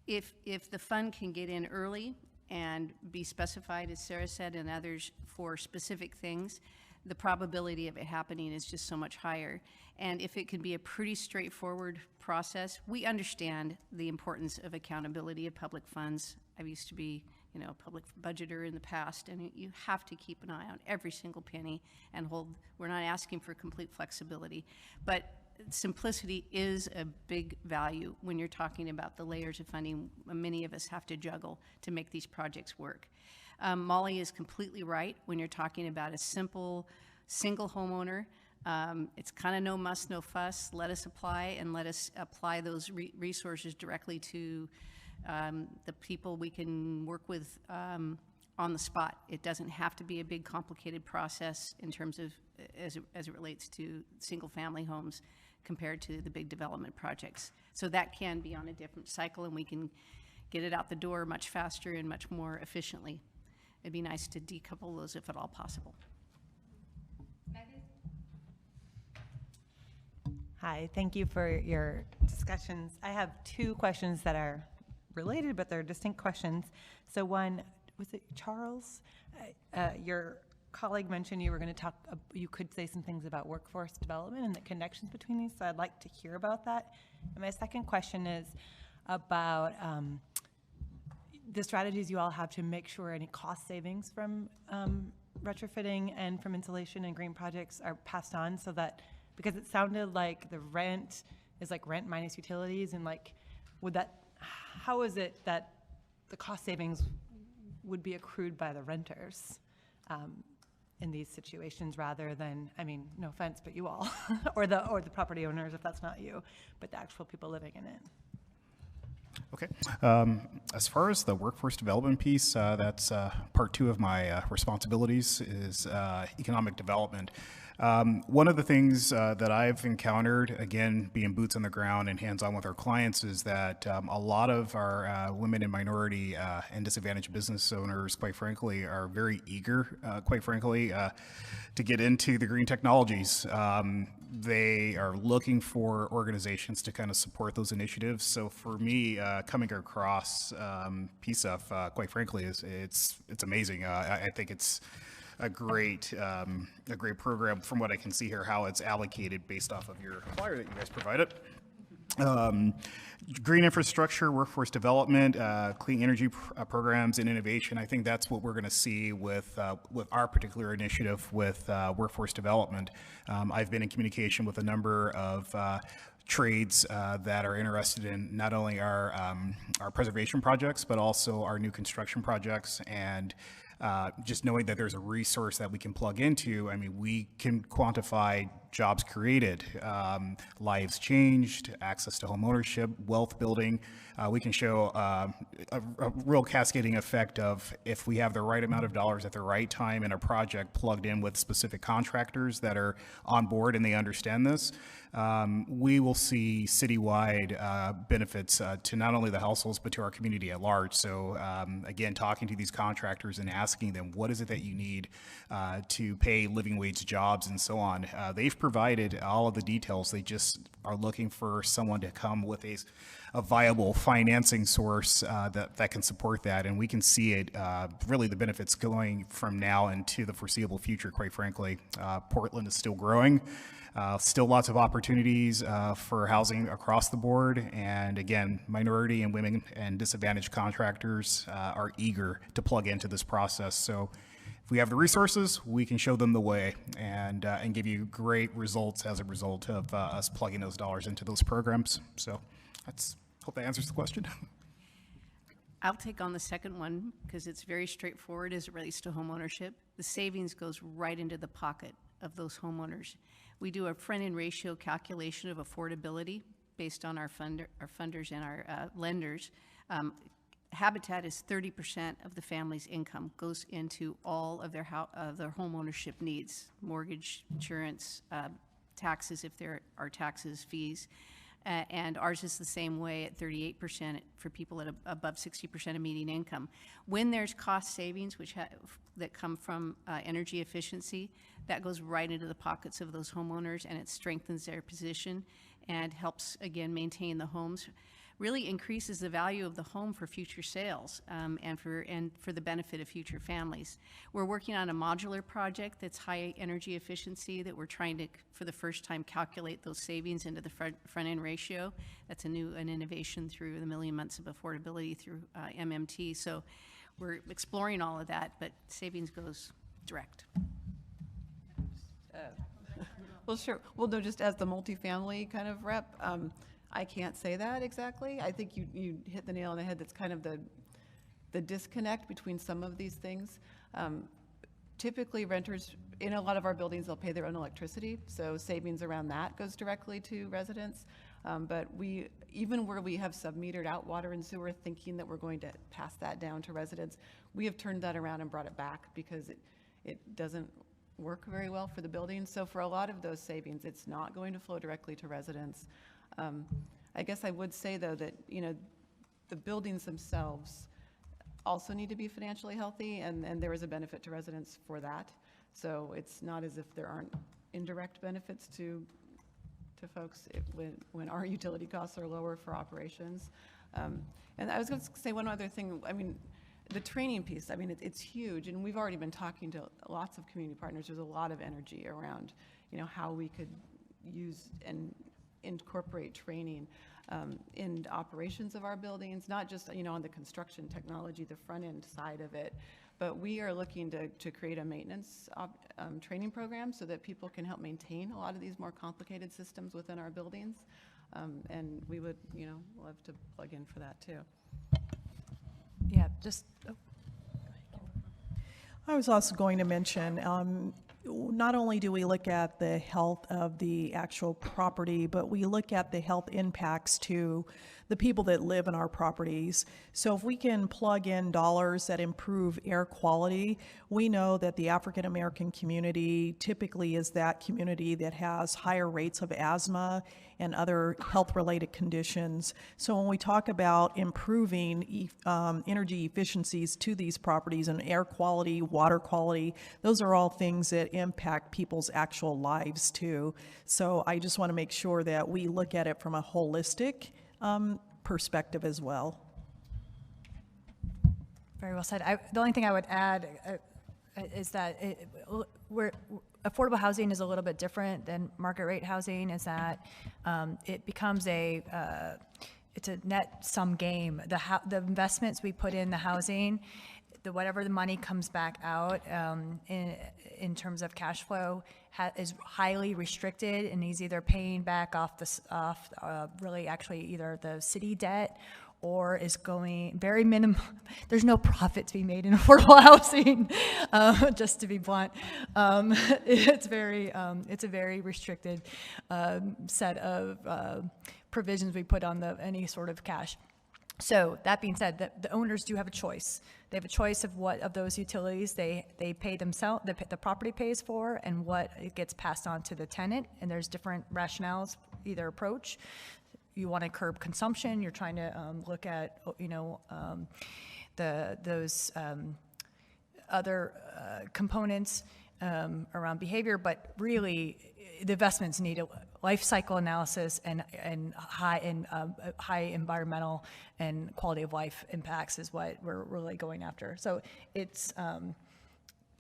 If the fund can get in early and be specified, as Sarah said, and others for specific things, the probability of it happening is just so much higher. And if it can be a pretty straightforward process, we understand the importance of accountability of public funds. I used to be, you know, a public budgeter in the past, and you have to keep an eye on every single penny and hold. We're not asking for complete flexibility, but simplicity is a big value when you're talking about the layers of funding many of us have to juggle to make these projects work. Molly is completely right when you're talking about a simple single homeowner. It's kind of no muss, no fuss. Let us apply, and let us apply those resources directly to the people we can work with on the spot. It doesn't have to be a big complicated process in terms of as it relates to single family homes compared to the big development projects. So that can be on a different cycle, and we can get it out the door much faster and much more efficiently. It'd be nice to decouple those if at all possible. Hi, thank you for your discussions. I have two questions that are related, but they're distinct questions. So one, was it Charles? Your colleague mentioned you were going to talk, you could say some things about workforce development and the connections between these, so I'd like to hear about that. And my second question is about the strategies you all have to make sure any cost savings from retrofitting and from insulation and green projects are passed on, so that, because it sounded like the rent is like rent minus utilities, and like, would that, how is it that the cost savings would be accrued by the renters in these situations rather than, I mean, no offense, but you all, or the property owners if that's not you, but the actual people living in it? Okay. As far as the workforce development piece, that's part two of my responsibilities is economic development. One of the things that I've encountered, again, being boots on the ground and hands-on with our clients, is that a lot of our women and minority and disadvantaged business owners, quite frankly, are very eager, quite frankly, to get into the green technologies. They are looking for organizations to kind of support those initiatives. So for me, coming across PCEF, quite frankly, it's amazing. I think it's a great program from what I can see here, how it's allocated based off of your flyer that you guys provided. Green infrastructure, workforce development, clean energy programs, and innovation. I think that's what we're going to see with our particular initiative with workforce development. I've been in communication with a number of trades that are interested in not only our preservation projects, but also our new construction projects. And just knowing that there's a resource that we can plug into, I mean, we can quantify jobs created, lives changed, access to home ownership, wealth building. We can show a real cascading effect of if we have the right amount of dollars at the right time in a project plugged in with specific contractors that are on board and they understand this, we will see citywide benefits to not only the households, but to our community at large. So again, talking to these contractors and asking them, what is it that you need to pay living wage jobs and so on? They've provided all of the details. They just are looking for someone to come with a viable financing source that can support that. And we can see it, really the benefits going from now into the foreseeable future, quite frankly. Portland is still growing. Still lots of opportunities for housing across the board. And again, minority and women and disadvantaged contractors are eager to plug into this process. So if we have the resources, we can show them the way and give you great results as a result of us plugging those dollars into those programs. So hope that answers the question. I'll take on the second one because it's very straightforward as it relates to homeownership. The savings goes right into the pocket of those homeowners. We do a front-end ratio calculation of affordability based on our funders and our lenders. Habitat is 30% of the family's income goes into all of their home ownership needs, mortgage, insurance, taxes if there are taxes, fees. And ours is the same way at 38% for people at above 60% of median income. When there's cost savings that come from energy efficiency, that goes right into the pockets of those homeowners, and it strengthens their position and helps, again, maintain the homes. Really increases the value of the home for future sales and for the benefit of future families. We're working on a modular project that's high energy efficiency that we're trying to, for the first time, calculate those savings into the front-end ratio. That's an innovation through the Million Months of Affordability through MMT. So we're exploring all of that, but savings goes direct. Well, sure. Well, no, just as the multifamily kind of rep, I can't say that exactly. I think you hit the nail on the head. That's kind of the disconnect between some of these things. Typically, renters in a lot of our buildings, they'll pay their own electricity, so savings around that goes directly to residents. But even where we have sub-metered out water and sewer, thinking that we're going to pass that down to residents, we have turned that around and brought it back because it doesn't work very well for the buildings. So for a lot of those savings, it's not going to flow directly to residents. I guess I would say, though, that, the buildings themselves also need to be financially healthy, and there is a benefit to residents for that. So it's not as if there aren't indirect benefits to folks when our utility costs are lower for operations. And I was going to say one other thing. I mean, the training piece, it's huge, and we've already been talking to lots of community partners. There's a lot of energy around, how we could use and incorporate training in operations of our buildings, not just, on the construction technology, the front end side of it, but we are looking to create a maintenance training program so that people can help maintain a lot of these more complicated systems within our buildings. And we would, love to plug in for that too. Yeah, I was also going to mention, not only do we look at the health of the actual property, but we look at the health impacts to the people that live in our properties. So if we can plug in dollars that improve air quality, we know that the African American community typically is that community that has higher rates of asthma and other health-related conditions. So when we talk about improving energy efficiencies to these properties and air quality, water quality, those are all things that impact people's actual lives too. So I just want to make sure that we look at it from a holistic perspective as well. Very well said. The only thing I would add is that affordable housing is a little bit different than market rate housing, is that it becomes it's a net sum game. The investments we put in the housing, whatever the money comes back out in terms of cash flow is highly restricted, and is either paying back off really actually either the city debt or is going very minimum. There's no profit to be made in affordable housing, just to be blunt. It's a very restricted set of provisions we put on any sort of cash. So that being said, the owners do have a choice. They have a choice of what of those utilities they pay themselves, the property pays for, and what it gets passed on to the tenant. And there's different rationales, either approach. You want to curb consumption. You're trying to look at, those other components around behavior, but really the investments need a life cycle analysis and high environmental and quality of life impacts is what we're really going after. So it's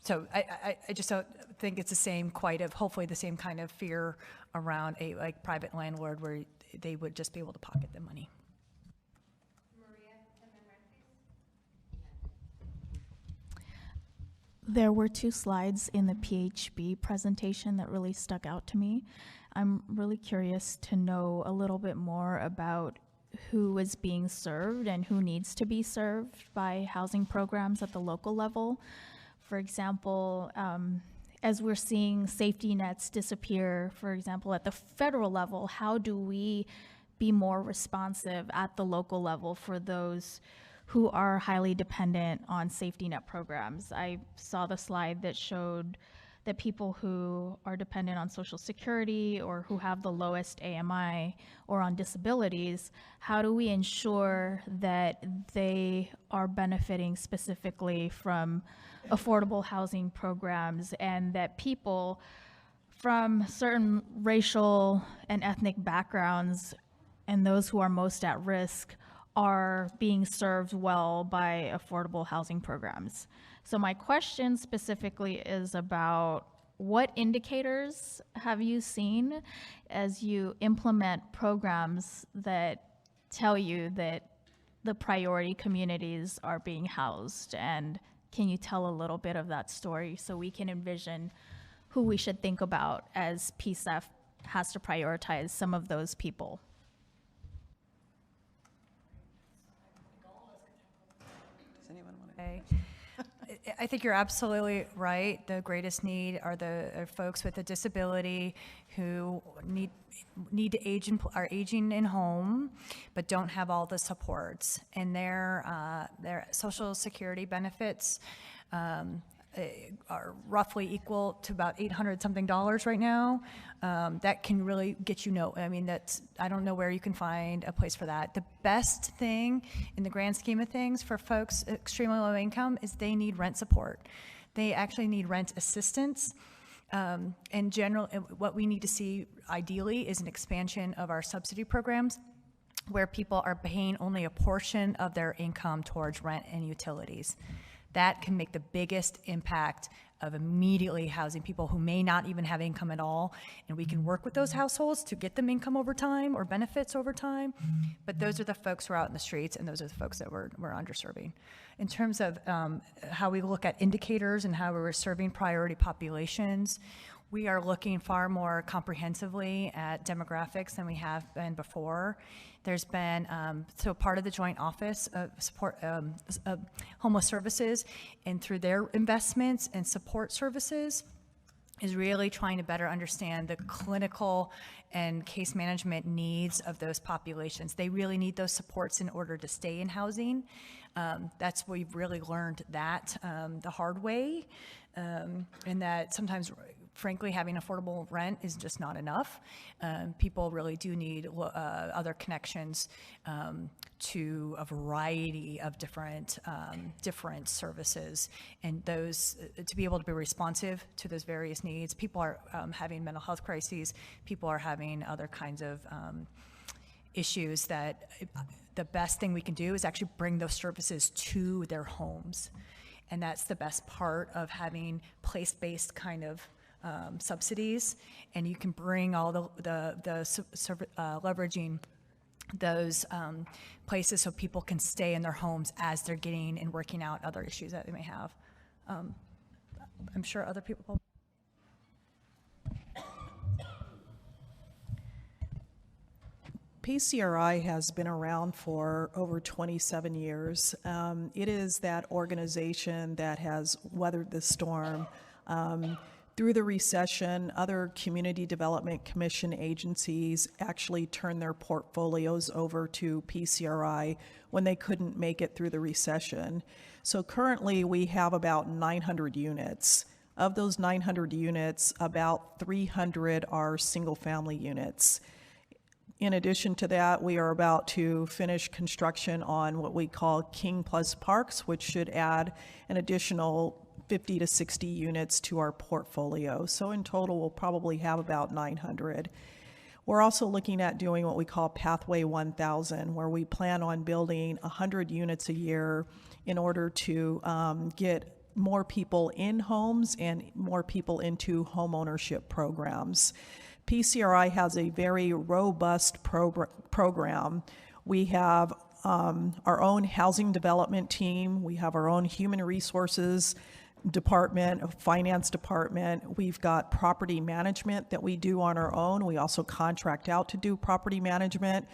so I just don't think it's the same hopefully the same kind of fear around a private landlord where they would just be able to pocket the money. There were two slides in the PHB presentation that really stuck out to me. I'm really curious to know a little bit more about who is being served and who needs to be served by housing programs at the local level. For example, as we're seeing safety nets disappear, for example, at the federal level, how do we be more responsive at the local level for those who are highly dependent on safety net programs? I saw the slide that showed that people who are dependent on Social Security or who have the lowest AMI or on disabilities, how do we ensure that they are benefiting specifically from affordable housing programs, and that people from certain racial and ethnic backgrounds and those who are most at risk are being served well by affordable housing programs? So my question specifically is about what indicators have you seen as you implement programs that tell you that the priority communities are being housed? And can you tell a little bit of that story so we can envision who we should think about as PCEF has to prioritize some of those people? I think you're absolutely right. The greatest need are folks with a disability who need to are aging in home, but don't have all the supports. And their Social Security benefits are roughly equal to about $800-something right now. That can really get I don't know where you can find a place for that. The best thing in the grand scheme of things for folks extremely low income is they need rent support. They actually need rent assistance. In general, what we need to see ideally is an expansion of our subsidy programs where people are paying only a portion of their income towards rent and utilities. That can make the biggest impact of immediately housing people who may not even have income at all. And we can work with those households to get them income over time or benefits over time. But those are the folks who are out in the streets, and those are the folks that we're underserving. In terms of how we look at indicators and how we're serving priority populations, we are looking far more comprehensively at demographics than we have been before. There's been, so part of the Joint Office of Support Homeless Services, and through their investments and support services, is really trying to better understand the clinical and case management needs of those populations. They really need those supports in order to stay in housing. That's we've really learned that the hard way, and that sometimes, frankly, having affordable rent is just not enough. People really do need other connections to a variety of different services, and those to be able to be responsive to those various needs. People are having mental health crises. People are having other kinds of issues that the best thing we can do is actually bring those services to their homes. And that's the best part of having place-based kind of subsidies, and you can bring all leveraging those places so people can stay in their homes as they're getting and working out other issues that they may have. I'm sure other people. PCRI has been around for over 27 years. It is that organization that has weathered the storm. Through the recession, other community development commission agencies actually turned their portfolios over to PCRI when they couldn't make it through the recession. So currently we have about 900 units. Of those 900 units, about 300 are single-family units. In addition to that, we are about to finish construction on what we call King Plus Parks, which should add an additional 50 to 60 units to our portfolio. So in total, we'll probably have about 900. We're also looking at doing what we call Pathway 1000, where we plan on building 100 units a year in order to get more people in homes and more people into home ownership programs. PCRI has a very robust program. We have our own housing development team. We have our own human resources department, a finance department. We've got property management that we do on our own. We also contract out to do property management.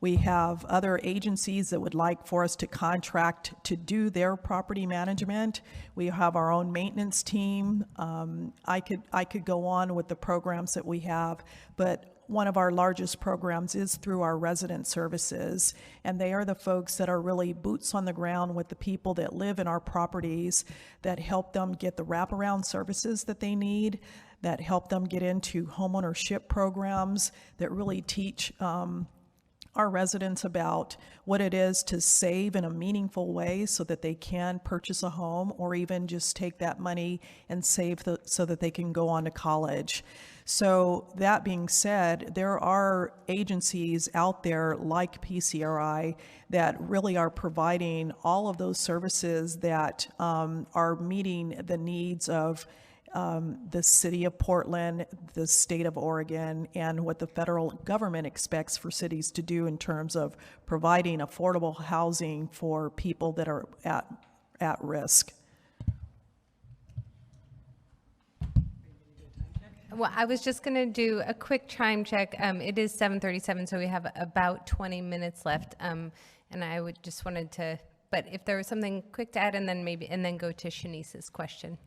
We have other agencies that would like for us to contract to do their property management. We have our own maintenance team. I could go on with the programs that we have, but one of our largest programs is through our resident services, and they are the folks that are really boots on the ground with the people that live in our properties, that help them get the wraparound services that they need, that help them get into homeownership programs, that really teach our residents about what it is to save in a meaningful way so that they can purchase a home, or even just take that money and save so that they can go on to college. So that being said, there are agencies out there like PCRI that really are providing all of those services that are meeting the needs of the city of Portland, the state of Oregon, and what the federal government expects for cities to do in terms of providing affordable housing for people that are at risk. Well, I was just going to do a quick chime check. It is 7:37, so we have about 20 minutes left. And I would just wanted to, but if there was something quick to add, and then go to Shanice's question.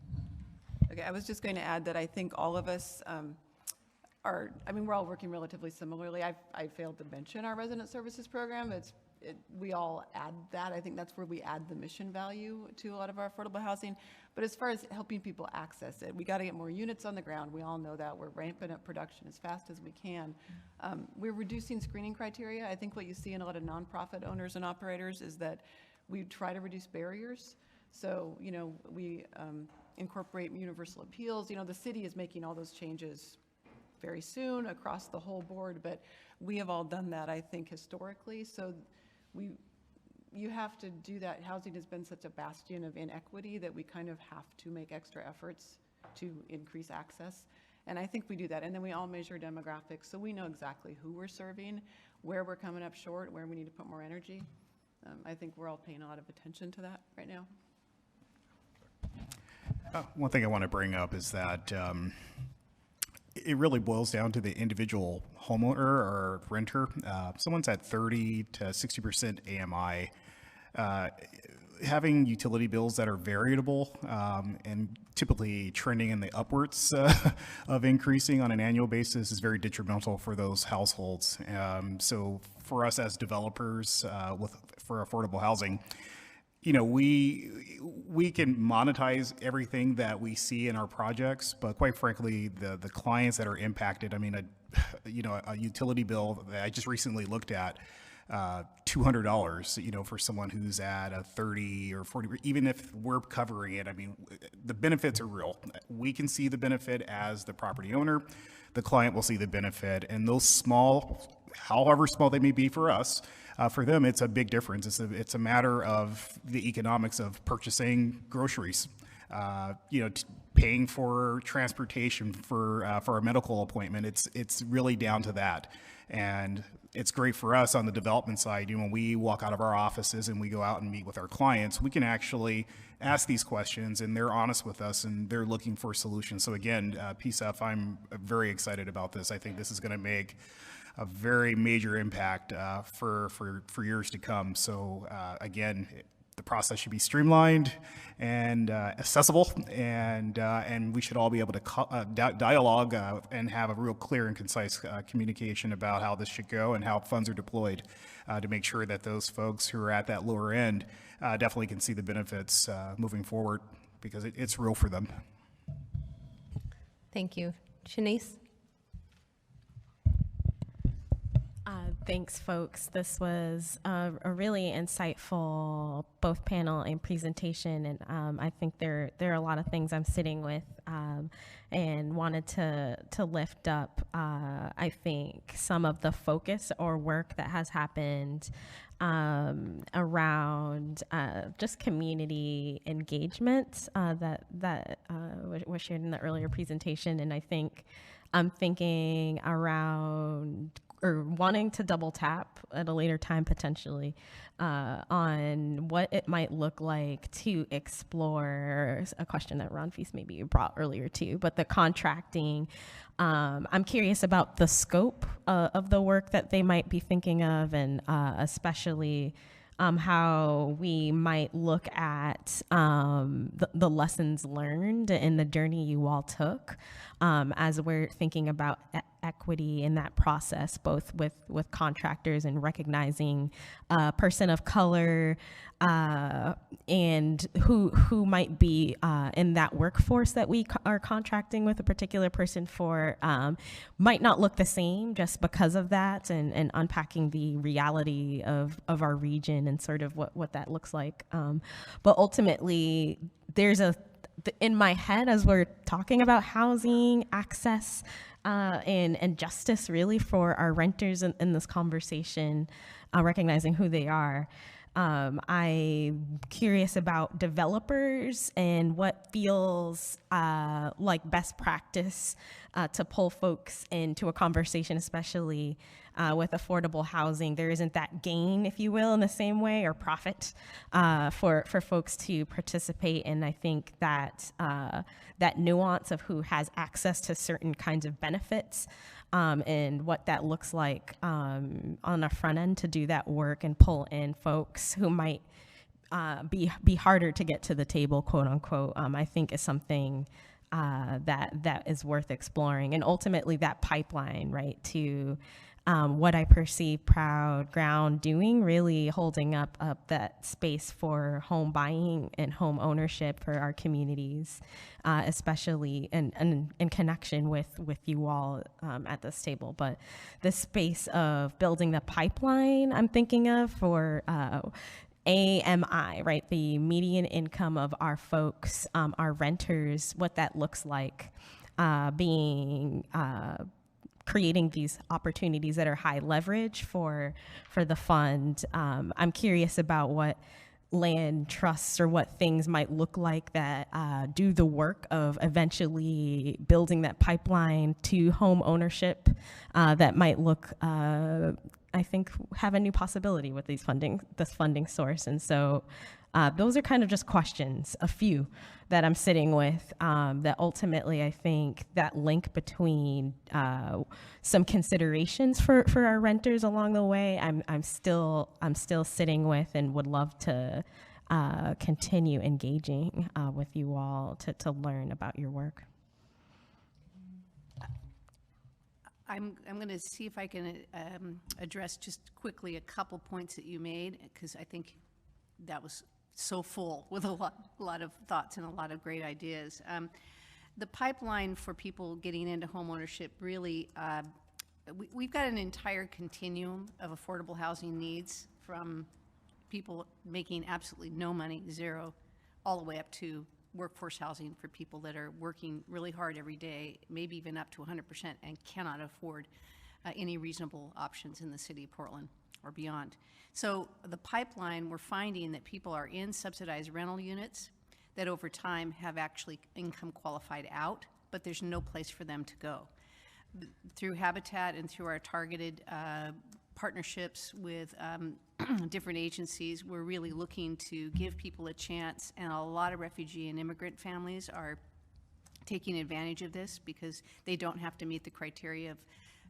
Okay, I was just going to add that I think all of us we're all working relatively similarly. I failed to mention our resident services program. We all add that. I think that's where we add the mission value to a lot of our affordable housing. But as far as helping people access it, we got to get more units on the ground. We all know that. We're ramping up production as fast as we can. We're reducing screening criteria. I think what you see in a lot of nonprofit owners and operators is that we try to reduce barriers. So, we incorporate universal appeals. The city is making all those changes very soon across the whole board, but we have all done that, I think, historically. So you have to do that. Housing has been such a bastion of inequity that we kind of have to make extra efforts to increase access. And I think we do that. And then we all measure demographics, so we know exactly who we're serving, where we're coming up short, where we need to put more energy. I think we're all paying a lot of attention to that right now. One thing I want to bring up is that it really boils down to the individual homeowner or renter. Someone's at 30 to 60% AMI. having utility bills that are variable and typically trending in the upwards of increasing on an annual basis is very detrimental for those households. So for us as developers for affordable housing, you know, we can monetize everything that we see in our projects, but quite frankly, the clients that are impacted, I mean, a utility bill that I just recently looked at, $200, you know, for someone who's at a 30 or 40, even if we're covering it, I mean, the benefits are real. We can see the benefit as the property owner, the client will see the benefit, and those small, however small they may be for us, for them, it's a big difference. It's a matter of the economics of purchasing groceries, you know, paying for transportation for a medical appointment. It's really down to that. And it's great for us on the development side. You know, when we walk out of our offices and we go out and meet with our clients, we can actually ask these questions and they're honest with us and they're looking for solutions. So again, PCEF, I'm very excited about this. I think this is going to make a very major impact for years to come. So again, the process should be streamlined and accessible, and we should all be able to dialogue and have a real clear and concise communication about how this should go and how funds are deployed to make sure that those folks who are at that lower end definitely can see the benefits moving forward, because it's real for them. Thank you. Shanice? Thanks, folks. This was a really insightful both panel and presentation, and I think there are a lot of things I'm sitting with and wanted to lift up. I think some of the focus or work that has happened around just community engagement that was shared in the earlier presentation, and I think I'm thinking around or wanting to double tap at a later time potentially on what it might look like to explore a question that Ron Feast maybe brought earlier too, but the contracting. I'm curious about the scope of the work that they might be thinking of, and especially how we might look at the lessons learned and the journey you all took as we're thinking about equity in that process, both with contractors and recognizing a person of color and who might be in that workforce that we are contracting with a particular person for might not look the same just because of that, and unpacking the reality of our region and sort of what that looks like. But ultimately, there's in my head, as we're talking about housing, access, and justice really for our renters in this conversation, recognizing who they are. I'm curious about developers and what feels like best practice to pull folks into a conversation, especially with affordable housing. There isn't that gain, if you will, in the same way, or profit for folks to participate. And I think that that nuance of who has access to certain kinds of benefits and what that looks like on the front end to do that work and pull in folks who might be harder to get to the table, quote unquote, I think is something that is worth exploring. And ultimately that pipeline, right, to what I perceive Proud Ground doing, really holding up that space for home buying and home ownership for our communities, especially in connection with you all at this table. But the space of building the pipeline I'm thinking of for AMI, right, the median income of our folks, our renters, what that looks like, creating these opportunities that are high leverage for the fund. I'm curious about what land trusts or what things might look like that do the work of eventually building that pipeline to home ownership that might look, I think, have a new possibility with this funding source. And so those are kind of just questions, a few that I'm sitting with, that ultimately I think that link between some considerations for our renters along the way, I'm still sitting with and would love to continue engaging with you all to learn about your work. I'm going to see if I can address just quickly a couple points that you made, because I think that was so full with a lot of thoughts and a lot of great ideas. The pipeline for people getting into homeownership really, we've got an entire continuum of affordable housing needs, from people making absolutely no money, zero, all the way up to workforce housing for people that are working really hard every day, maybe even up to 100%, and cannot afford any reasonable options in the city of Portland or beyond. So the pipeline, we're finding that people are in subsidized rental units that over time have actually income qualified out, but there's no place for them to go. Through Habitat and through our targeted partnerships with different agencies, we're really looking to give people a chance, and a lot of refugee and immigrant families are taking advantage of this because they don't have to meet the criteria of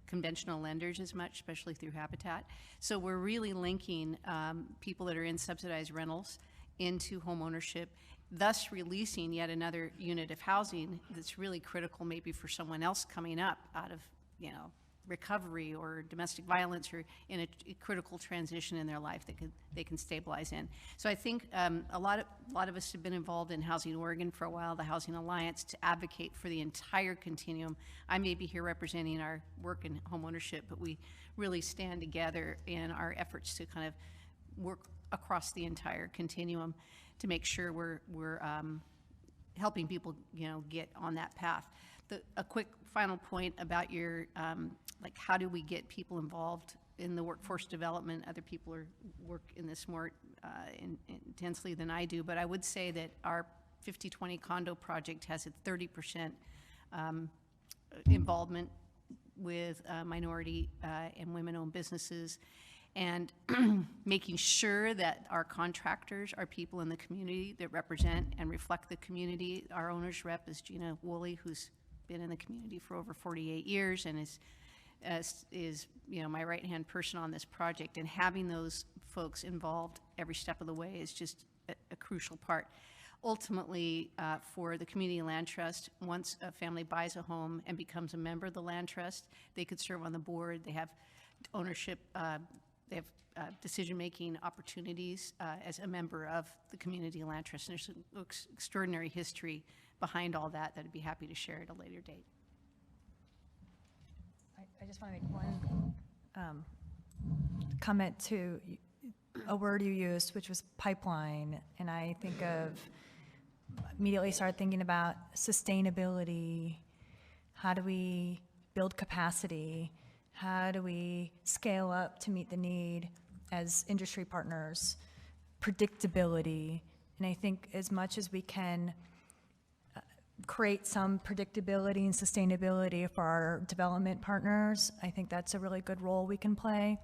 conventional lenders as much, especially through Habitat. So we're really linking people that are in subsidized rentals into home ownership, thus releasing yet another unit of housing that's really critical maybe for someone else coming up out of, recovery or domestic violence, or in a critical transition in their life that they can stabilize in. So I think a lot of us have been involved in Housing Oregon for a while, the Housing Alliance, to advocate for the entire continuum. I may be here representing our work in homeownership, but we really stand together in our efforts to kind of work across the entire continuum to make sure we're helping people, get on that path. A quick final point about your, how do we get people involved in the workforce development? Other people work in this more intensely than I do, but I would say that our 50/20 condo project has a 30% involvement with minority and women-owned businesses, and making sure that our contractors are people in the community that represent and reflect the community. Our owner's rep is Gina Woolley, who's been in the community for over 48 years and is my right-hand person on this project. And having those folks involved every step of the way is just a crucial part. Ultimately, for the Community Land Trust, once a family buys a home and becomes a member of the Land Trust, they could serve on the board. They have ownership, they have decision-making opportunities as a member of the Community Land Trust. And there's an extraordinary history behind all that I'd be happy to share at a later date. I just want to make one comment to a word you used, which was pipeline. And I immediately started thinking about sustainability. How do we build capacity? How do we scale up to meet the need as industry partners? Predictability. And I think as much as we can create some predictability and sustainability for our development partners, I think that's a really good role we can play.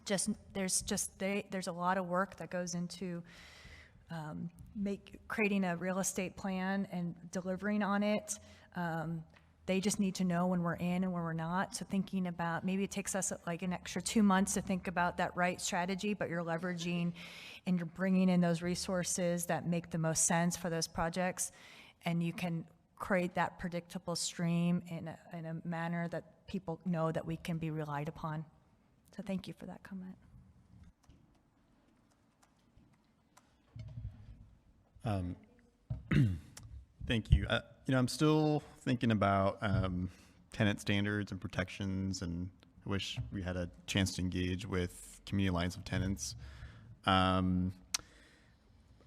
There's a lot of work that goes into creating a real estate plan and delivering on it. They just need to know when we're in and when we're not. So thinking about, maybe it takes us like an extra 2 months to think about that right strategy, but you're leveraging and you're bringing in those resources that make the most sense for those projects. And you can create that predictable stream in a manner that people know that we can be relied upon. So thank you for that comment. Thank you. I'm still thinking about tenant standards and protections, and I wish we had a chance to engage with Community Alliance of Tenants. But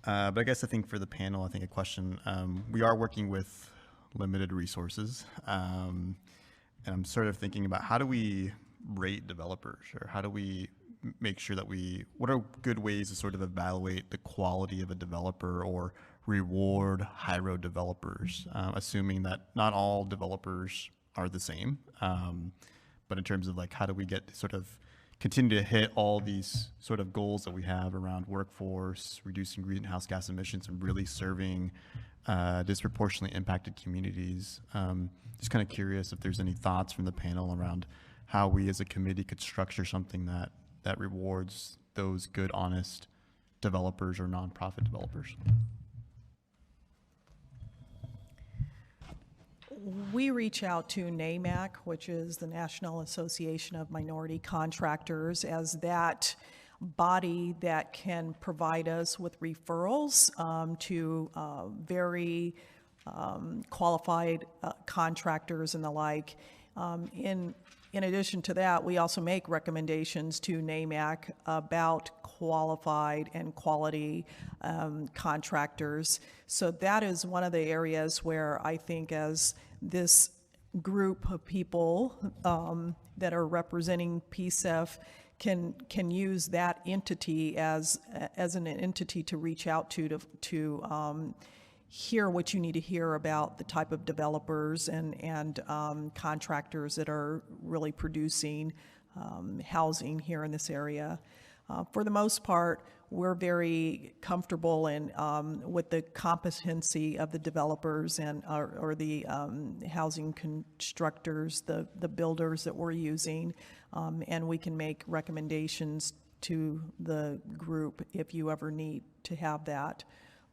I guess I think for the panel, a question, we are working with limited resources, and I'm sort of thinking about how do we rate developers, or how do we make sure that what are good ways to sort of evaluate the quality of a developer or reward high road developers, assuming that not all developers are the same, but in terms of how do we get to sort of continue to hit all these sort of goals that we have around workforce, reducing greenhouse gas emissions, and really serving disproportionately impacted communities. Just kind of curious if there's any thoughts from the panel around how we as a committee could structure something that rewards those good, honest developers or nonprofit developers? We reach out to NAMAC, which is the National Association of Minority Contractors, as that body that can provide us with referrals to very qualified contractors and the like. In addition to that, we also make recommendations to NAMAC about qualified and quality contractors. So that is one of the areas where I think as this group of people that are representing PCEF can use that entity as an entity to reach out to hear what you need to hear about the type of developers and contractors that are really producing housing here in this area. For the most part, we're very comfortable in with the competency of the developers and or the housing constructors, the builders that we're using, and we can make recommendations to the group if you ever need to have that.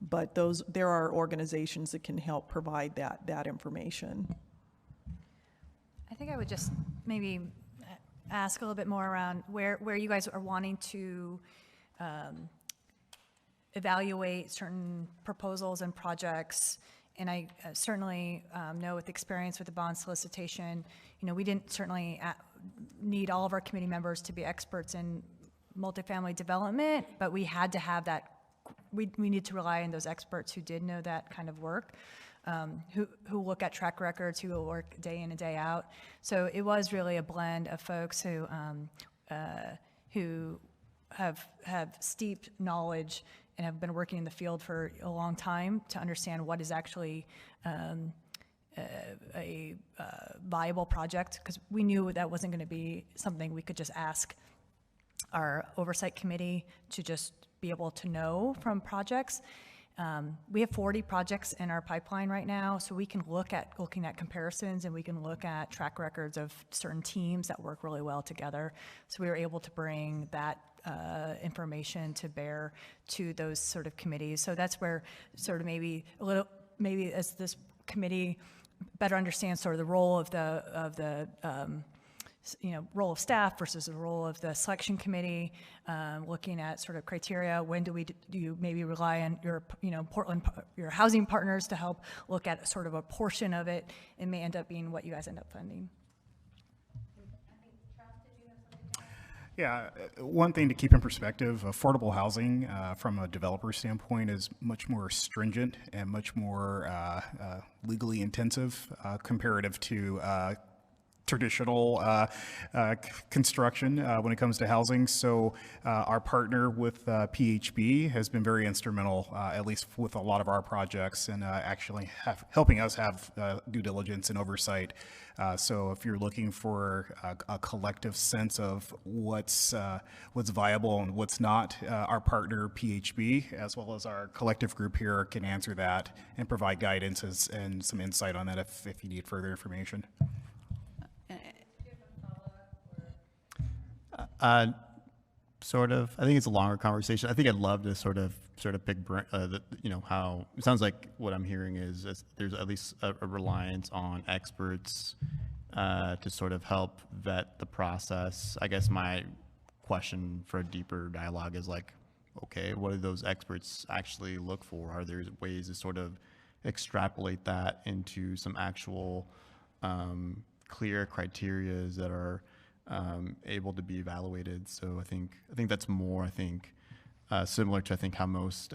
But there are organizations that can help provide that information. I think I would just maybe ask a little bit more around where you guys are wanting to evaluate certain proposals and projects. And I certainly know with experience with the bond solicitation, we didn't certainly need all of our committee members to be experts in multifamily development, but we had to have that. We need to rely on those experts who did know that kind of work, who look at track records, who will work day in and day out. So it was really a blend of folks who have steep knowledge and have been working in the field for a long time to understand what is actually a viable project, because we knew that wasn't going to be something we could just ask our oversight committee to just be able to know from projects. We have 40 projects in our pipeline right now, so we can looking at comparisons, and we can look at track records of certain teams that work really well together. So we were able to bring that information to bear to those sort of committees. So that's where sort of maybe as this committee better understands sort of the role of the role of staff versus the role of the selection committee, looking at sort of criteria. When do you maybe rely on your, Portland, your housing partners to help look at sort of a portion of it? It may end up being what you guys end up funding. Yeah, one thing to keep in perspective, affordable housing from a developer standpoint is much more stringent and much more legally intensive comparative to traditional construction when it comes to housing. So our partner with PHB has been very instrumental, at least with a lot of our projects, and actually helping us have due diligence and oversight. So if you're looking for a collective sense of what's viable and what's not, our partner PHB, as well as our collective group here, can answer that and provide guidance and some insight on that if you need further information. Sort of. I think it's a longer conversation. I think I'd love to sort of pick, how it sounds like what I'm hearing is there's at least a reliance on experts to sort of help vet the process. I guess my question for a deeper dialogue is like, okay, what do those experts actually look for? Are there ways to sort of extrapolate that into some actual clear criterias that are able to be evaluated? So I think that's more, similar to how most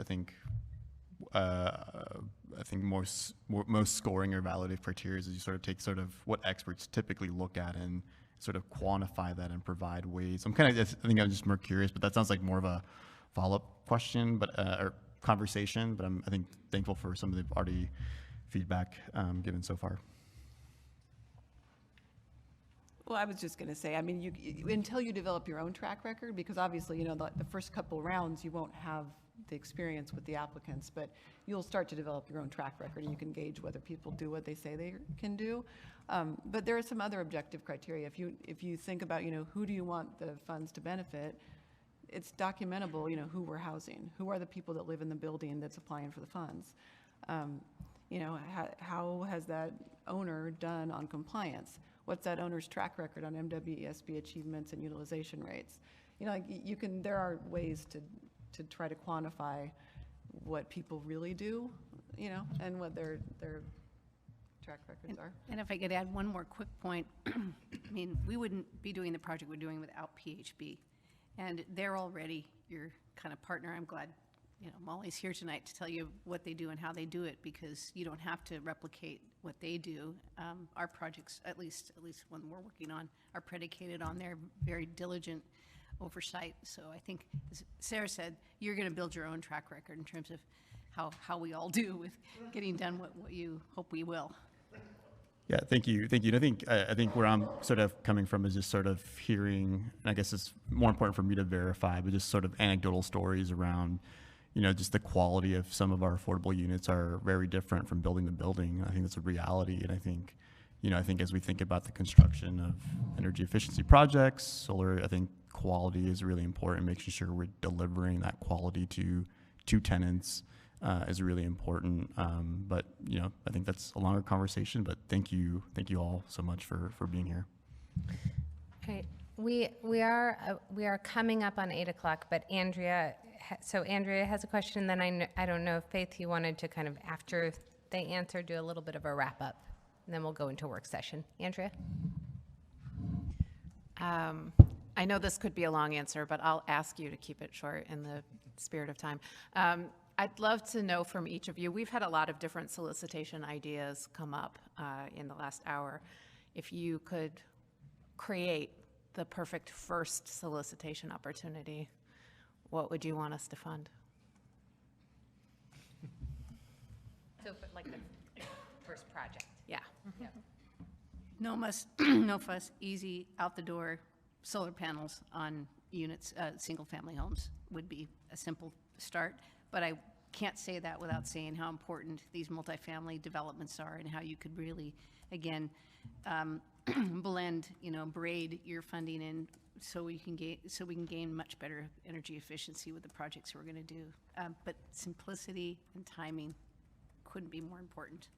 scoring or validative criteria is you sort of take sort of what experts typically look at and sort of quantify that and provide ways. I'm just more curious, but that sounds like more of a follow-up question, or conversation. But I'm thankful for some of the already feedback given so far. Well, I was just going to say, until you develop your own track record, because obviously, the first couple rounds, you won't have the experience with the applicants, but you'll start to develop your own track record, and you can gauge whether people do what they say they can do. But there are some other objective criteria. If you think about, who do you want the funds to benefit, it's documentable, you know, who we're housing, who are the people that live in the building that's applying for the funds. You know, how has that owner done on compliance? What's that owner's track record on MWESB achievements and utilization rates? You know, like you can, there are ways to try to quantify what people really do, you know, and what their track records are. And if I could add one more quick point, I mean, we wouldn't be doing the project we're doing without PHB. And they're already your kind of partner. I'm glad, you know, Molly's here tonight to tell you what they do and how they do it, because you don't have to replicate what they do. Our projects, at least one we're working on, are predicated on their very diligent oversight. So I think, as Sarah said, you're going to build your own track record in terms of how we all do with getting done what you hope we will. Yeah, thank you. And I think where I'm sort of coming from is just sort of hearing, and I guess it's more important for me to verify, but just sort of anecdotal stories around, you know, just the quality of some of our affordable units are very different from building to building. I think that's a reality, and I think, you know, I think as we think about the construction of energy efficiency projects, solar, I think quality is really important. Making sure we're delivering that quality to tenants is really important. But, you know, I think that's a longer conversation, but thank you all so much for being here. Okay, we are coming up on 8 o'clock, but Andrea has a question, and then I don't know if Faith, you wanted to kind of, after they answer, do a little bit of a wrap up, and then we'll go into work session. Andrea? I know this could be a long answer, but I'll ask you to keep it short in the spirit of time. I'd love to know from each of you, we've had a lot of different solicitation ideas come up in the last hour. If you could create the perfect first solicitation opportunity, what would you want us to fund? So, like the first project. Yeah. Yep. No fuss, easy, out the door, solar panels on units, single-family homes would be a simple start. But I can't say that without saying how important these multifamily developments are and how you could really, again, blend, you know, braid your funding in so we can gain much better energy efficiency with the projects we're going to do. But simplicity and timing couldn't be more important.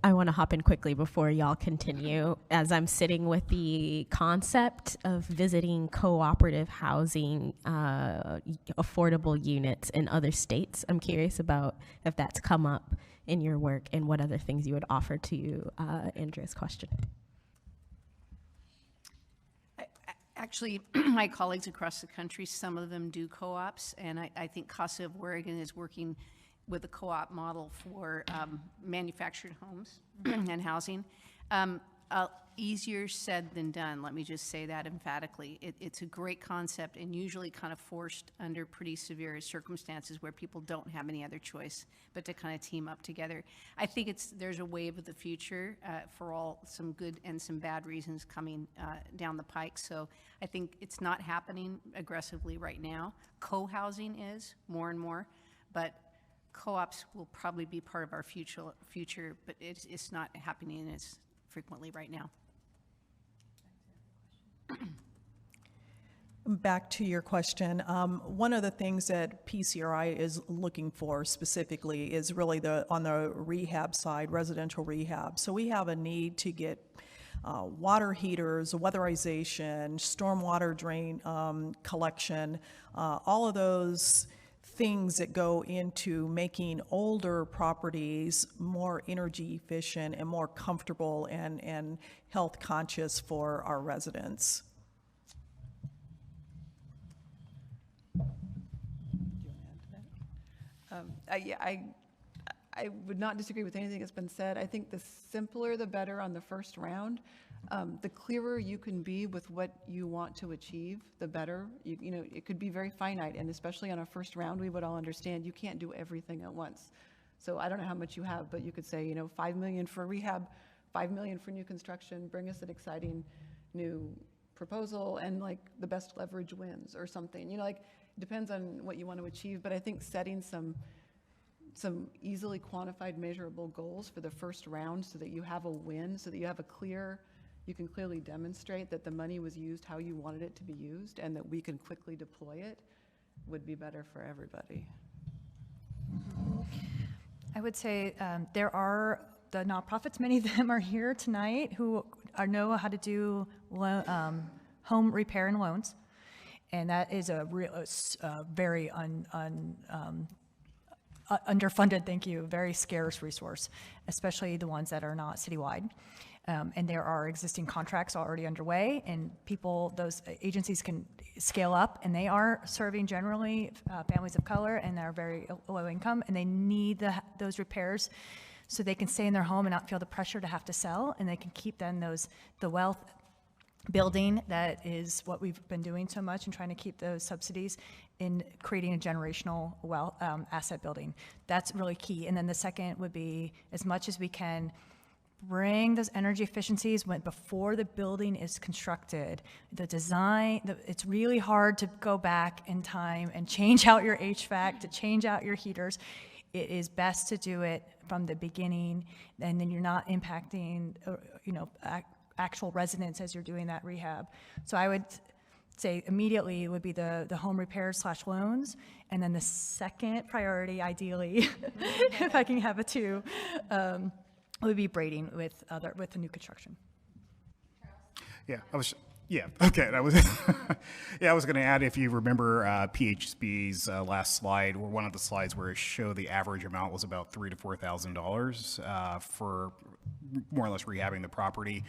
I want to hop in quickly before y'all continue. As I'm sitting with the concept of visiting cooperative housing, affordable units in other states, I'm curious about if that's come up in your work and what other things you would offer to Andrea's question. Actually, my colleagues across the country, some of them do co-ops, and I think CASA of Oregon is working with a co-op model for manufactured homes and housing. Easier said than done, let me just say that emphatically. It's a great concept and usually kind of forced under pretty severe circumstances where people don't have any other choice but to kind of team up together. I think there's a wave of the future for some good and some bad reasons coming down the pike. So I think it's not happening aggressively right now. Co-housing is more and more, but co-ops will probably be part of our future, but it's not happening as frequently right now. Back to your question, one of the things that PCRI is looking for specifically is really on the rehab side, residential rehab. So we have a need to get water heaters, weatherization, stormwater drain collection, all of those things that go into making older properties more energy efficient and more comfortable and health conscious for our residents. I would not disagree with anything that's been said. I think the simpler the better on the first round. The clearer you can be with what you want to achieve, the better. You know, it could be very finite, and especially on a first round, we would all understand you can't do everything at once. So I don't know how much you have, but you could say, you know, $5 million for rehab, $5 million for new construction, bring us an exciting new proposal, and like the best leverage wins or something. You know, like it depends on what you want to achieve, but I think setting some easily quantified, measurable goals for the first round so that you have a win, so that you have a clear you can clearly demonstrate that the money was used how you wanted it to be used and that we can quickly deploy it, would be better for everybody. I would say there are the nonprofits, many of them are here tonight, who know how to do home repair and loans. And that is a real, very underfunded, thank you, very scarce resource, especially the ones that are not citywide. And there are existing contracts already underway, and those agencies can scale up, and they are serving generally families of color, and they're very low income, and they need those repairs so they can stay in their home and not feel the pressure to have to sell, and they can keep then the wealth building. That is what we've been doing so much, and trying to keep those subsidies in creating a generational wealth asset building. That's really key. And then the second would be, as much as we can, bring those energy efficiencies before the building is constructed. The design, it's really hard to go back in time and change out your HVAC, to change out your heaters. It is best to do it from the beginning, and then you're not impacting, actual residents as you're doing that rehab. So I would say immediately would be the home repairs / loans, and then the second priority, ideally, if I can have a two, would be braiding with the new construction. I was going to add, if you remember PHB's last slide, or one of the slides where it showed the average amount was about $3,000 to $4,000 for more or less rehabbing the property.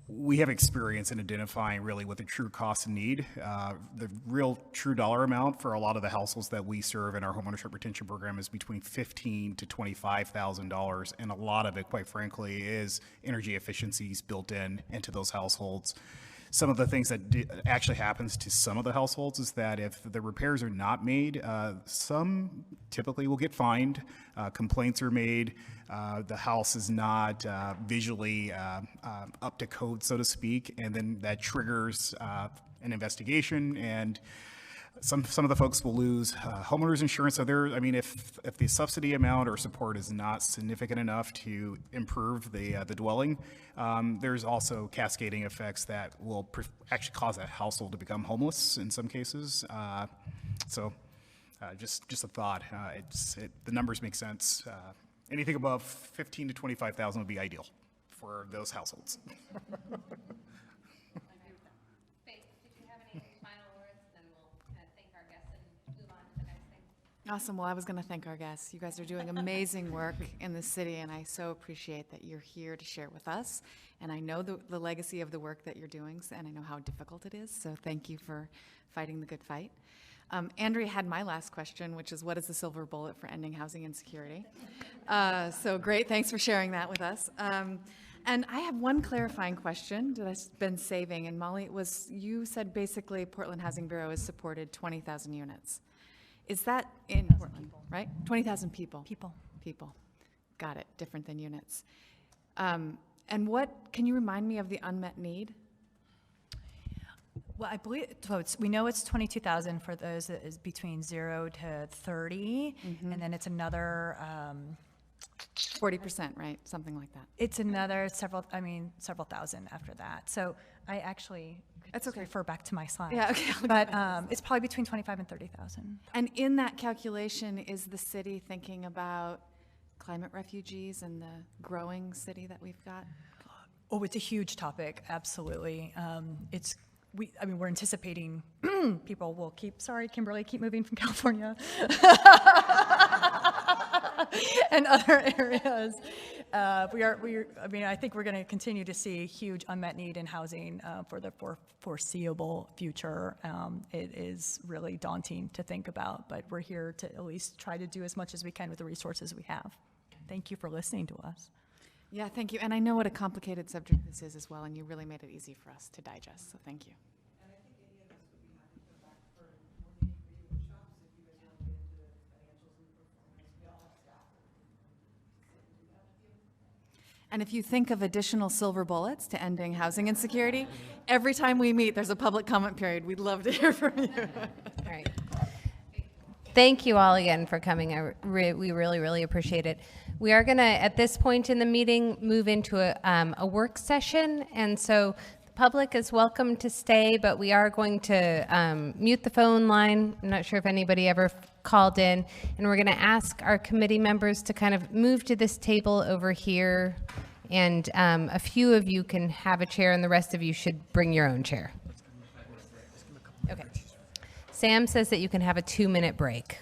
We have experience in identifying really what the true cost and need. The real true dollar amount for a lot of the households that we serve in our homeownership retention program is between $15,000 to $25,000, and a lot of it, quite frankly, is energy efficiencies built into those households. Some of the things that actually happens to some of the households is that if the repairs are not made, some typically will get fined, complaints are made, the house is not visually up to code, so to speak, and then that triggers an investigation, and some of the folks will lose homeowners insurance. So if the subsidy amount or support is not significant enough to improve the dwelling, there's also cascading effects that will actually cause that household to become homeless in some cases. Just a thought. The numbers make sense. Anything above 15 to 25,000 would be ideal for those households. Awesome. Well, I was going to thank our guests. You guys are doing amazing work in the city, and I so appreciate that you're here to share with us. And I know the legacy of the work that you're doing, and I know how difficult it is. So thank you for fighting the good fight. Andrea had my last question, which is, what is the silver bullet for ending housing insecurity? So great. Thanks for sharing that with us. And I have one clarifying question that I've been saving. And Molly, you said basically Portland Housing Bureau has supported 20,000 units. Is that in Portland, right? 20,000 people. People. Got it. Different than units. And can you remind me of the unmet need? Well, I believe, we know it's 22,000 for those that is between 0 to 30, and then it's another 40%, right? Something like that. It's another several thousand after that. So I actually refer back to my slide. Yeah, okay. But it's probably between 25 and 30,000. And in that calculation, is the city thinking about climate refugees and the growing city that we've got? Oh, it's a huge topic. Absolutely. We're anticipating people will keep moving from California and other areas. I think we're going to continue to see huge unmet need in housing for the foreseeable future. It is really daunting to think about, but we're here to at least try to do as much as we can with the resources we have. Thank you for listening to us. Yeah, thank you. And I know what a complicated subject this is as well, and you really made it easy for us to digest, so thank you. And I think any of us would be happy to go back for more nitty-gritty workshops if you guys want to get into the financials and performance. We all have staff that can sit and do that with you. And if you think of additional silver bullets to ending housing insecurity, every time we meet, there's a public comment period. We'd love to hear from you. All right. Thank you all again for coming. We really, really appreciate it. We are going to, at this point in the meeting, move into a work session. And so the public is welcome to stay, but we are going to mute the phone line. I'm not sure if anybody ever called in. And we're going to ask our committee members to kind of move to this table over here. And a few of you can have a chair, and the rest of you should bring your own chair. Okay. Sam says that you can have a 2-minute break.